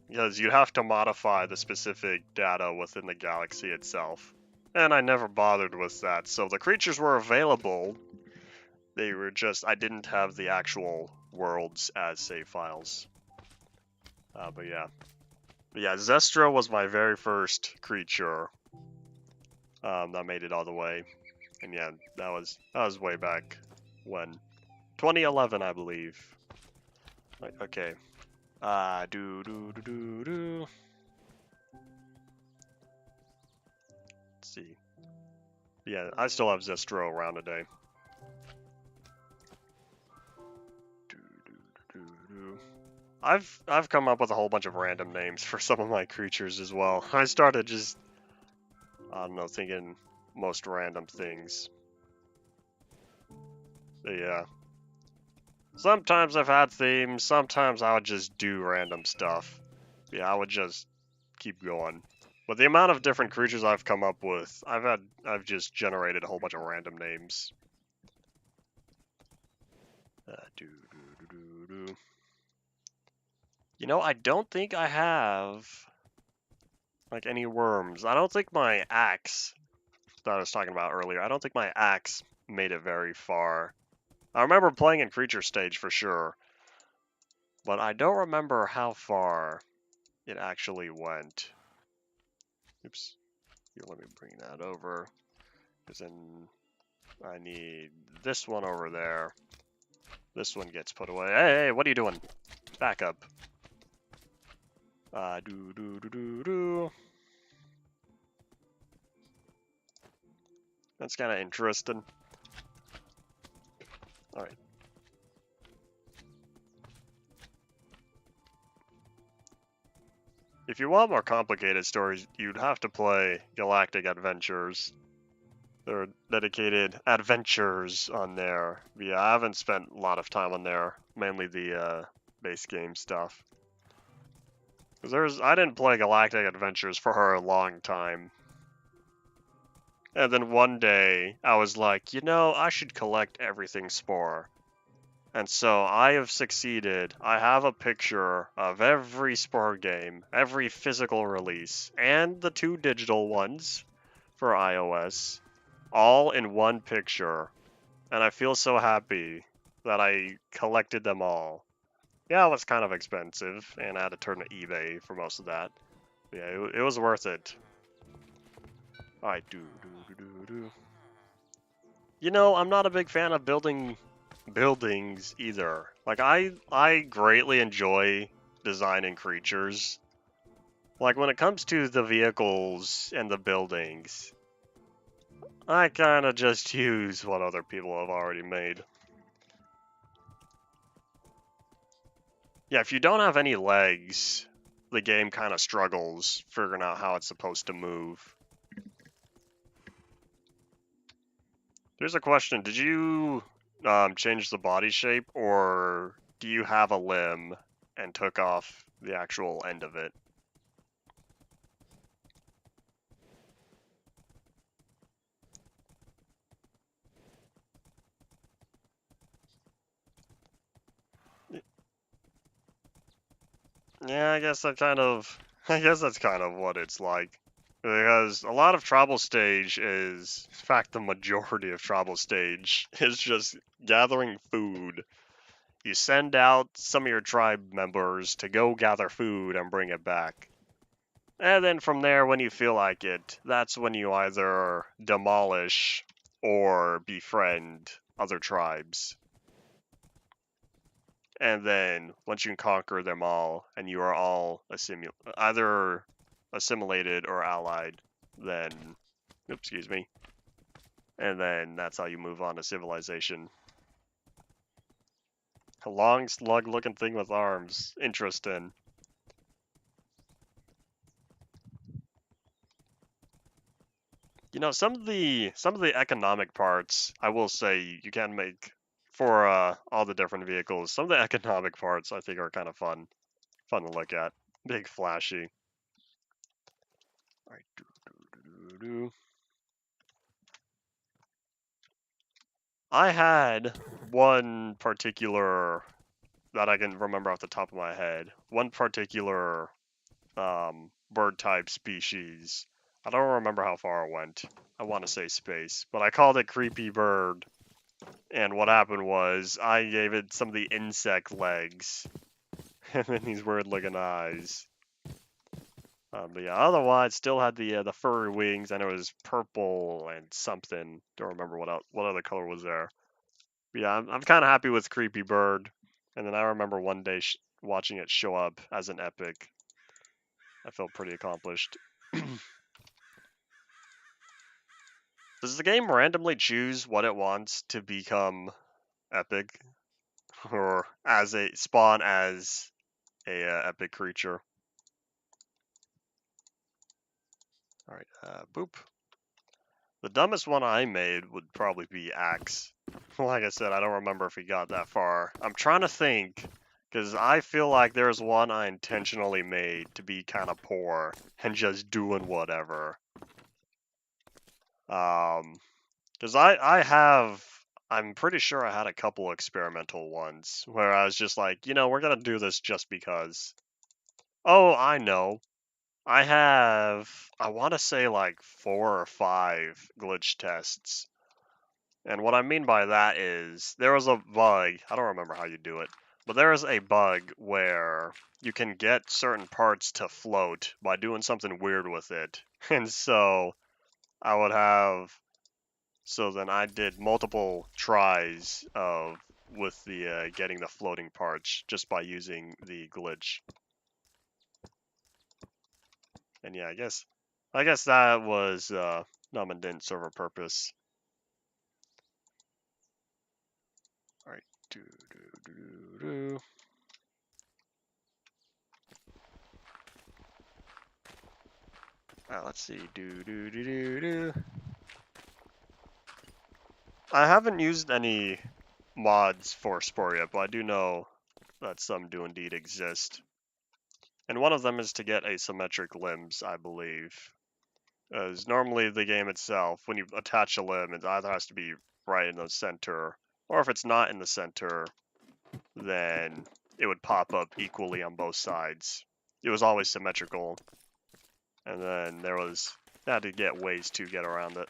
Because you'd have to modify the specific data within the galaxy itself. And I never bothered with that. So the creatures were available. They were just, I didn't have the actual worlds as save files. But yeah. Zestro was my very first creature that made it all the way. And yeah, that was way back when. 2011, I believe. Okay. Let's see. Yeah, I still have Zestro around today. I've come up with a whole bunch of random names for some of my creatures as well. I started just, I don't know, thinking most random things. But yeah. Sometimes I've had themes, sometimes I would just do random stuff. Yeah, I would just keep going. But the amount of different creatures I've come up with, I've just generated a whole bunch of random names. You know, I don't think I have like any worms. I don't think my axe that I was talking about earlier, I don't think my axe made it very far. I remember playing in creature stage for sure, but I don't remember how far it actually went. Oops. Here, let me bring that over, because then I need this one over there. This one gets put away. Hey, what are you doing? Back up. That's kind of interesting. Alright. If you want more complicated stories, you'd have to play Galactic Adventures. There are dedicated adventures on there. But yeah, I haven't spent a lot of time on there. Mainly the base game stuff. Because I didn't play Galactic Adventures for a long time. And then one day, I was like, you know, I should collect everything Spore. And so I have succeeded. I have a picture of every Spore game, every physical release, and the 2 digital ones for iOS, all in one picture. And I feel so happy that I collected them all. Yeah, it was kind of expensive, and I had to turn to eBay for most of that. But yeah, it was worth it. Alright, You know, I'm not a big fan of building buildings either. Like, I greatly enjoy designing creatures. Like, when it comes to the vehicles and the buildings, I kind of just use what other people have already made. Yeah, if you don't have any legs, the game kind of struggles figuring out how it's supposed to move. Here's a question. Did you change the body shape, or do you have a limb and took off the actual end of it? Yeah, I guess that's kind of what it's like. Because a lot of tribal stage is, in fact, the majority of tribal stage is just gathering food. You send out some of your tribe members to go gather food and bring it back. And then from there, when you feel like it, that's when you either demolish or befriend other tribes. And then once you conquer them all, and you are all either assimilated or allied, then, excuse me, and then that's how you move on to civilization. A long slug-looking thing with arms. Interesting. You know, some of the economic parts, I will say, you can make for all the different vehicles. Some of the economic parts I think are kind of fun to look at. Big flashy. All right. I had one particular that I can remember off the top of my head. One particular bird type species. I don't remember how far it went. I want to say space, but I called it Creepy Bird. And what happened was I gave it some of the insect legs and then these weird looking eyes. But yeah, otherwise still had the furry wings, and it was purple and something. Don't remember what other color was there. But yeah, I'm kind of happy with Creepy Bird. And then I remember one day watching it show up as an epic. I felt pretty accomplished. Does the game randomly choose what it wants to become epic, or as a spawn as a epic creature? All right, boop. The dumbest one I made would probably be Axe. Like I said, I don't remember if he got that far. I'm trying to think, because I feel like there's one I intentionally made to be kind of poor and just doing whatever. Because I'm pretty sure I had a couple experimental ones where I was just like, we're gonna do this just because. Oh, I know. I want to say like 4 or 5 glitch tests. And what I mean by that is there was a bug, I don't remember how you do it, but there is a bug where you can get certain parts to float by doing something weird with it. And so I would have, so then I did multiple tries of with the getting the floating parts just by using the glitch. And yeah, I guess that was numb and didn't serve a purpose. All right, do. Let's see, do. I haven't used any mods for Spore yet, but I do know that some do indeed exist. And one of them is to get asymmetric limbs, I believe. As normally the game itself, when you attach a limb, it either has to be right in the center, or if it's not in the center, then it would pop up equally on both sides. It was always symmetrical, and then I had to get ways to get around it.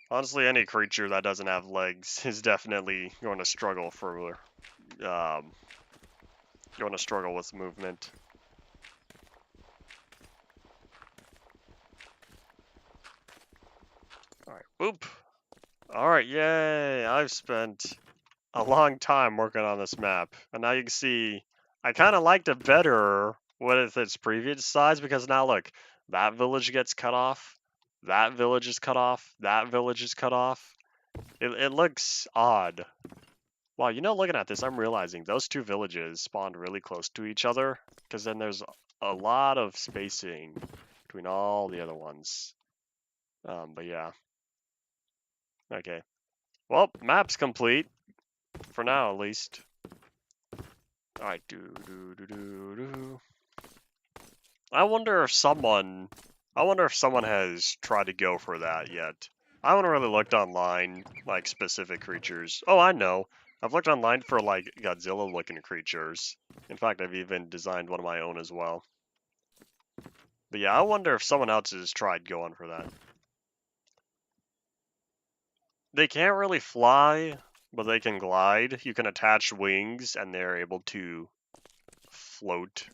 Honestly, any creature that doesn't have legs is definitely going to struggle with movement. Alright, boop. Alright, yay! I've spent a long time working on this map, and now you can see I kind of liked it better with its previous size, because now look, that village gets cut off, that village is cut off, that village is cut off. It looks odd. Wow, looking at this, I'm realizing those two villages spawned really close to each other, because then there's a lot of spacing between all the other ones. But yeah. Okay. Well, map's complete. For now, at least. Alright, do. I wonder if someone has tried to go for that yet. I haven't really looked online, like, specific creatures. Oh, I know. I've looked online for, like, Godzilla-looking creatures. In fact, I've even designed one of my own as well. But yeah, I wonder if someone else has tried going for that. They can't really fly, but they can glide. You can attach wings, and they're able to float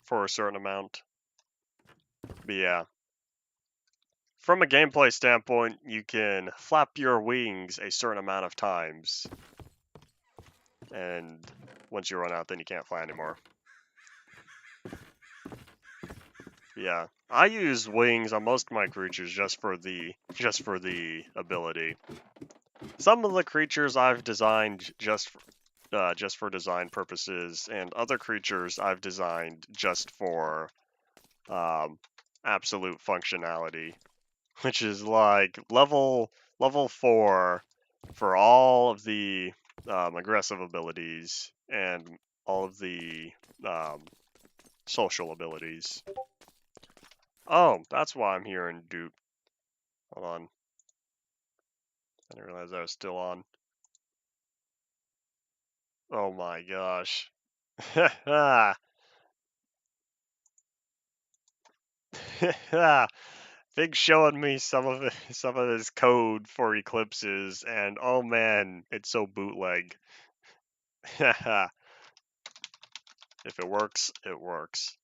for a certain amount. But yeah. From a gameplay standpoint, you can flap your wings a certain amount of times. And once you run out, then you can't fly anymore. Yeah, I use wings on most of my creatures just for the ability. Some of the creatures I've designed just for design purposes, and other creatures I've designed just for absolute functionality, which is like level 4 for all of the aggressive abilities and all of the social abilities. Oh, that's why I'm here in Dupe. Hold on. I didn't realize I was still on. Oh my gosh. Big showing me some of his code for eclipses, and oh man, it's so bootleg. If it works, it works.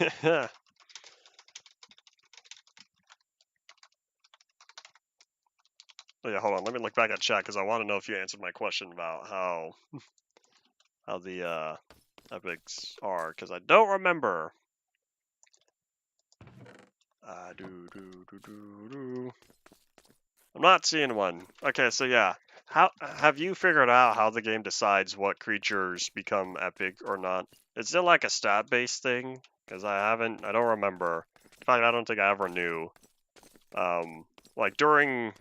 Oh yeah, hold on. Let me look back at chat because I want to know if you answered my question about how the epics are, because I don't remember. I'm not seeing one. Okay, so yeah. How have you figured out how the game decides what creatures become epic or not? Is it like a stat-based thing? Because I don't remember. In fact, I don't think I ever knew. Like during...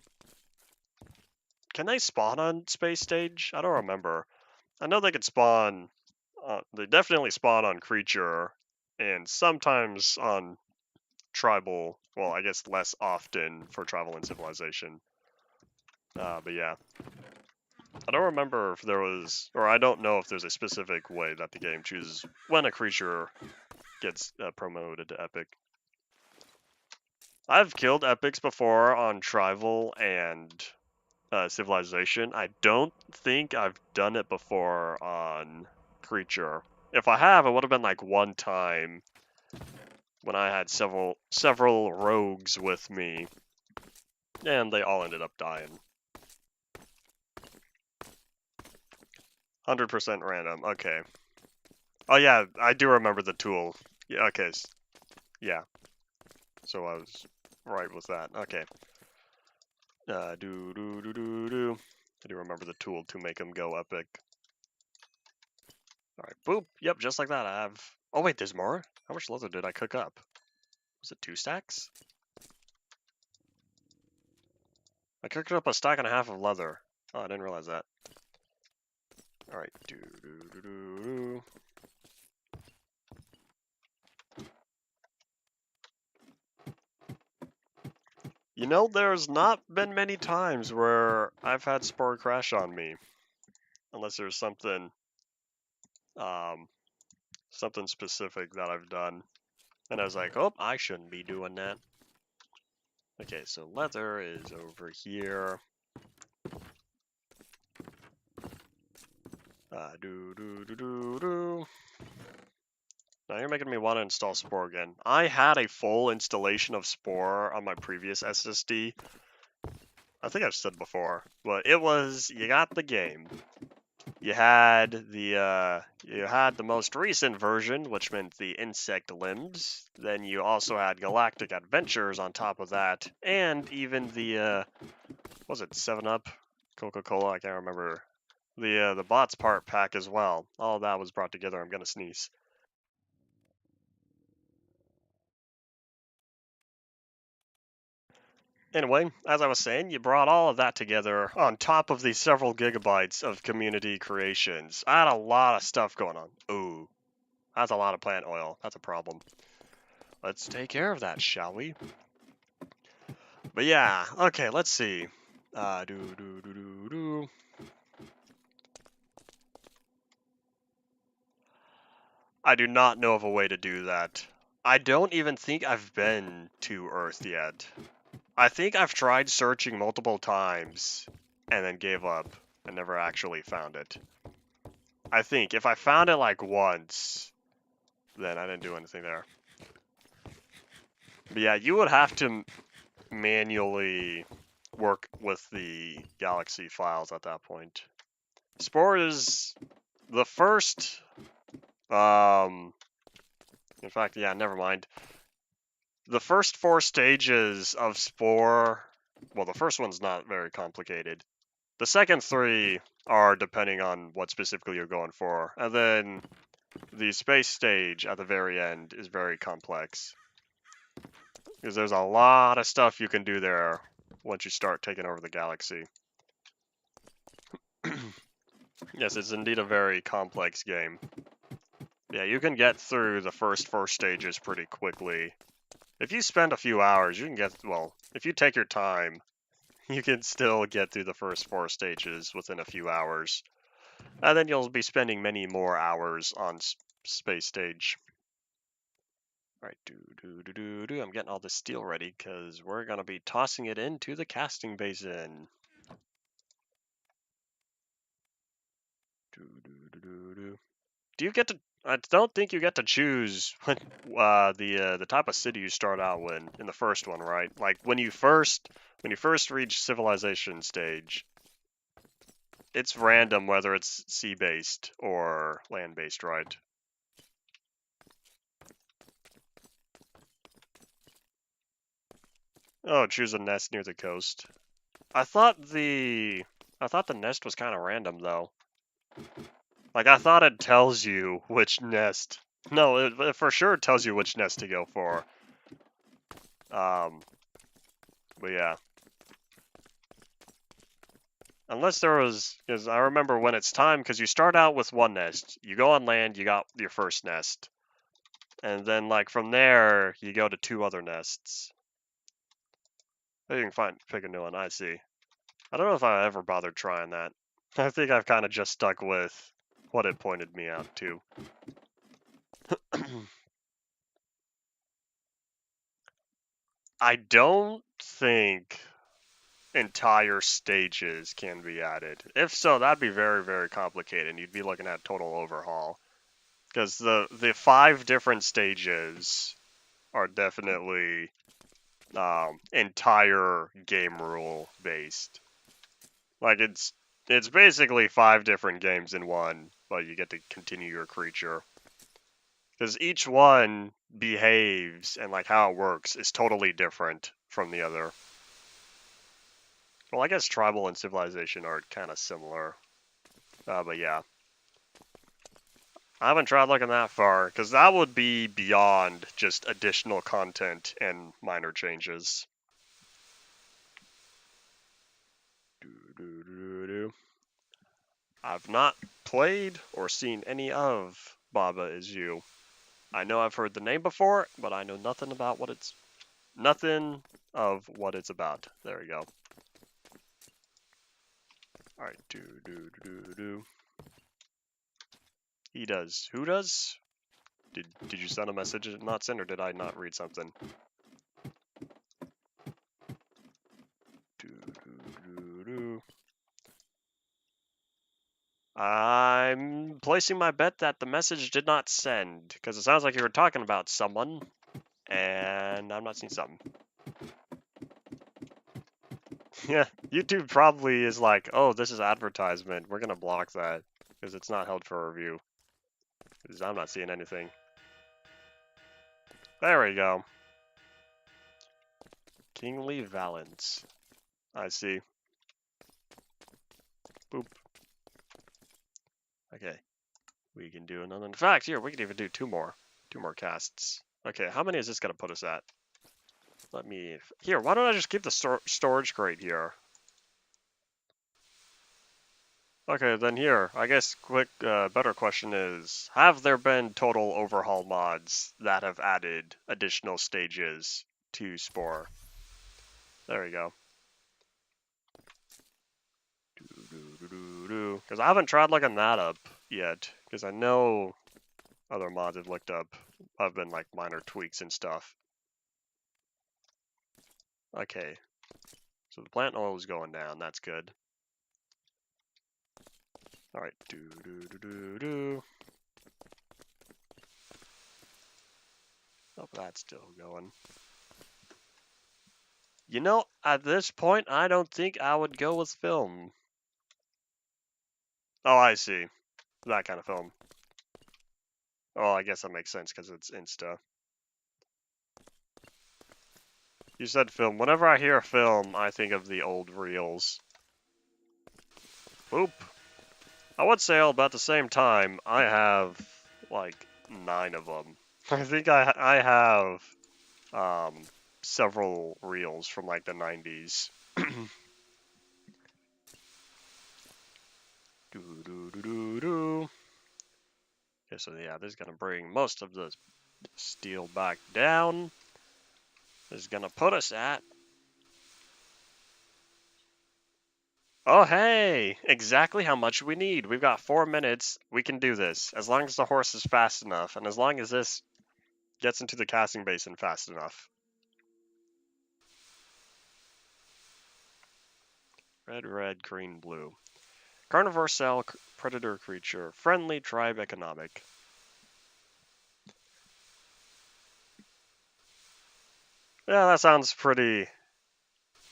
Can they spawn on Space Stage? I don't remember. I know they could spawn... they definitely spawn on Creature, and sometimes on Tribal. Well, I guess less often for Tribal and Civilization. But yeah. I don't remember if there was... Or I don't know if there's a specific way that the game chooses when a creature gets promoted to Epic. I've killed Epics before on Tribal and Civilization. I don't think I've done it before on Creature. If I have, it would have been like one time when I had several rogues with me, and they all ended up dying. 100% random. Okay. Oh yeah, I do remember the tool. Yeah. Okay. Yeah. So I was right with that. Okay. I do remember the tool to make them go epic. Alright, boop. Yep, just like that. I have... Oh wait, there's more? How much leather did I cook up? Was it 2 stacks? I cooked up a stack and a half of leather. Oh, I didn't realize that. Alright, You know, there's not been many times where I've had Spore crash on me. Unless there's something specific that I've done. And I was like, oh, I shouldn't be doing that. Okay, so leather is over here. Now you're making me want to install Spore again. I had a full installation of Spore on my previous SSD. I think I've said before, but it was, you got the game. You had the most recent version, which meant the insect limbs. Then you also had Galactic Adventures on top of that, and even the was it 7-Up, Coca-Cola? I can't remember. The bots part pack as well. All of that was brought together. I'm gonna sneeze. Anyway, as I was saying, you brought all of that together on top of the several gigabytes of community creations. I had a lot of stuff going on. Ooh, that's a lot of plant oil. That's a problem. let's take care of that, shall we? But yeah, okay, let's see. Do. I do not know of a way to do that. I don't even think I've been to Earth yet. I think I've tried searching multiple times and then gave up and never actually found it. I think if I found it like once, then I didn't do anything there. But yeah, you would have to manually work with the Galaxy files at that point. Spore is the first, in fact, yeah, never mind. The first 4 stages of Spore, well, the first one's not very complicated. The second 3 are depending on what specifically you're going for. And then the space stage at the very end is very complex. Because there's a lot of stuff you can do there once you start taking over the galaxy. Yes, it's indeed a very complex game. Yeah, you can get through the first 4 stages pretty quickly. If you spend a few hours, you can get, well, if you take your time, you can still get through the first 4 stages within a few hours. And then you'll be spending many more hours on space stage. Alright, I'm getting all the steel ready because we're going to be tossing it into the casting basin. Do you get to? I don't think you get to choose the type of city you start out in the first one, right? Like when you first reach civilization stage, it's random whether it's sea-based or land-based, right? Oh, choose a nest near the coast. I thought the nest was kind of random though. Like I thought it tells you which nest. No, it for sure tells you which nest to go for. But yeah. Unless there was, because I remember when it's time, because you start out with one nest, you go on land, you got your first nest, and then like from there you go to 2 other nests. You can pick a new one. I see. I don't know if I ever bothered trying that. I think I've kind of just stuck with what it pointed me out to. I don't think entire stages can be added. If so, that'd be very, very complicated, and you'd be looking at total overhaul. Because the 5 different stages are definitely entire game rule based. Like it's basically 5 different games in one, but you get to continue your creature. Because each one behaves and like how it works is totally different from the other. Well, I guess tribal and civilization are kind of similar. But yeah. I haven't tried looking that far, because that would be beyond just additional content and minor changes. I've not played or seen any of Baba Is You. I know I've heard the name before, but I know nothing about what it's... Nothing of what it's about. There we go. Alright, He does. Who does? Did you send a message not send, or did I not read something? I'm placing my bet that the message did not send, because it sounds like you were talking about someone, and I'm not seeing something. Yeah, YouTube probably is like, oh, this is advertisement. We're gonna block that, because it's not held for review. Because I'm not seeing anything. There we go. Kingly Valence. I see. Boop. Okay. We can do another. In fact, here, we can even do 2 more. 2 more casts. Okay, how many is this gonna put us at? Let me... Here, why don't I just keep the storage crate here? Okay, then here, I guess better question is, have there been total overhaul mods that have added additional stages to Spore? There we go. Because I haven't tried looking that up yet, because I know other mods I've looked up have been like minor tweaks and stuff. Okay, so the plant oil is going down, that's good. Alright, Oh, that's still going. You know, at this point, I don't think I would go with film. Oh, I see. That kind of film. Oh, I guess that makes sense because it's Insta. You said film. Whenever I hear film, I think of the old reels. Boop. I would say about the same time, I have like 9 of them. I think I have several reels from like the 90s. Okay, so yeah, this is gonna bring most of the steel back down. This is gonna put us at. Oh, hey! Exactly how much we need. We've got 4 minutes. We can do this. As long as the horse is fast enough, and as long as this gets into the casting basin fast enough. Red, red, green, blue. Carnivore cell, predator creature, friendly, tribe, economic. Yeah, that sounds pretty.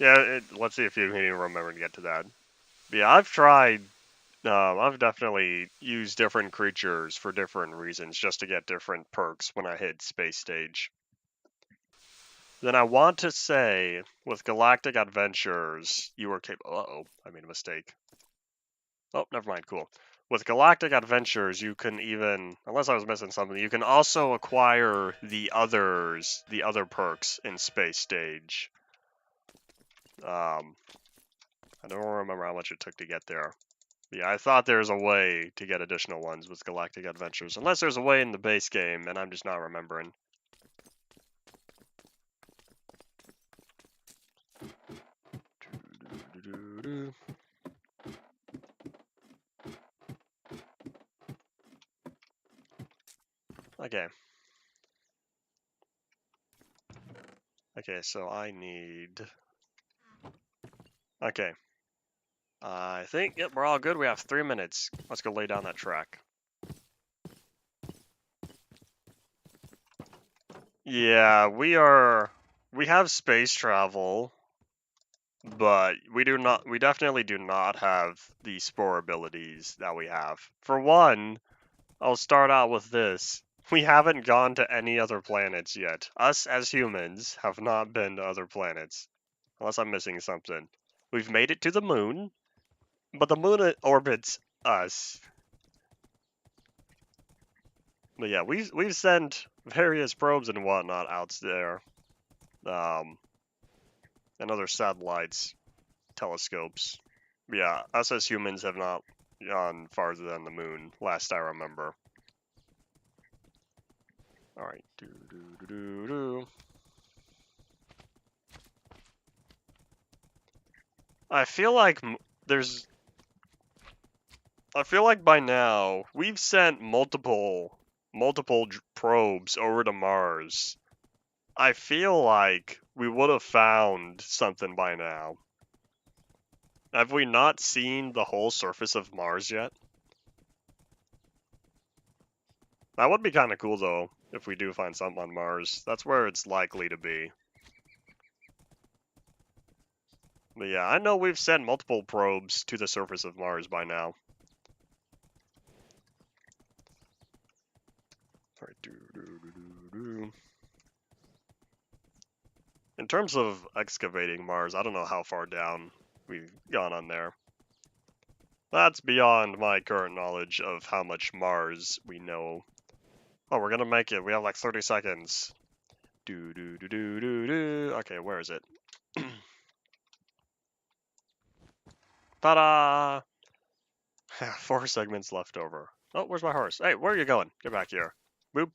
Yeah, let's see if you can even remember to get to that. But yeah, I've tried. I've definitely used different creatures for different reasons just to get different perks when I hit space stage. Then I want to say, with Galactic Adventures, you were capable. Uh-oh, I made a mistake. Oh, never mind, cool. With Galactic Adventures, you can even, unless I was missing something, you can also acquire the other perks in Space Stage. I don't remember how much it took to get there. Yeah, I thought there was a way to get additional ones with Galactic Adventures, unless there's a way in the base game, and I'm just not remembering. Okay. Okay, so I need... Okay. I think, yep, we're all good. We have 3 minutes. Let's go lay down that track. Yeah, we have space travel, but we definitely do not have the spore abilities that we have. For one, I'll start out with this. We haven't gone to any other planets yet. Us as humans have not been to other planets. Unless I'm missing something. We've made it to the moon, but the moon orbits us. But yeah, we've sent various probes and whatnot out there. And other satellites, telescopes. But yeah, us as humans have not gone farther than the moon, last I remember. Alright, I feel like I feel like by now we've sent multiple probes over to Mars. I feel like we would have found something by now. Have we not seen the whole surface of Mars yet? That would be kind of cool though, if we do find something on Mars. That's where it's likely to be. But yeah, I know we've sent multiple probes to the surface of Mars by now. In terms of excavating Mars, I don't know how far down we've gone on there. That's beyond my current knowledge of how much Mars we know. Oh, we're gonna make it. We have like 30 seconds. Okay, where is it? Ta-da! 4 segments left over. Oh, where's my horse? Hey, where are you going? Get back here. Boop.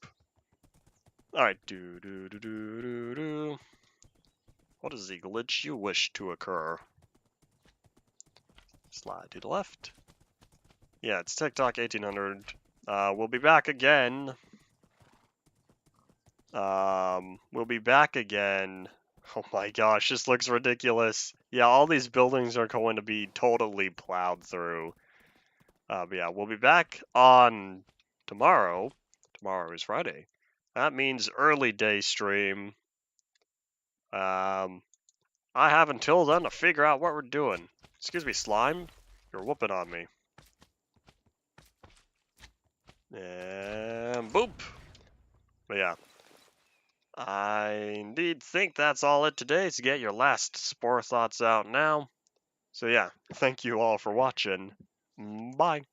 Alright, do. What is the glitch you wish to occur? Slide to the left. Yeah, it's TikTok 1800. We'll be back again. We'll be back again. Oh my gosh, this looks ridiculous. Yeah, all these buildings are going to be totally plowed through. But yeah, we'll be back on tomorrow. Tomorrow is Friday. That means early day stream. I have until then to figure out what we're doing. Excuse me, slime. You're whooping on me. And boop. But yeah. I indeed think that's all it today, so get your last spore thoughts out now. So yeah, thank you all for watching. Bye.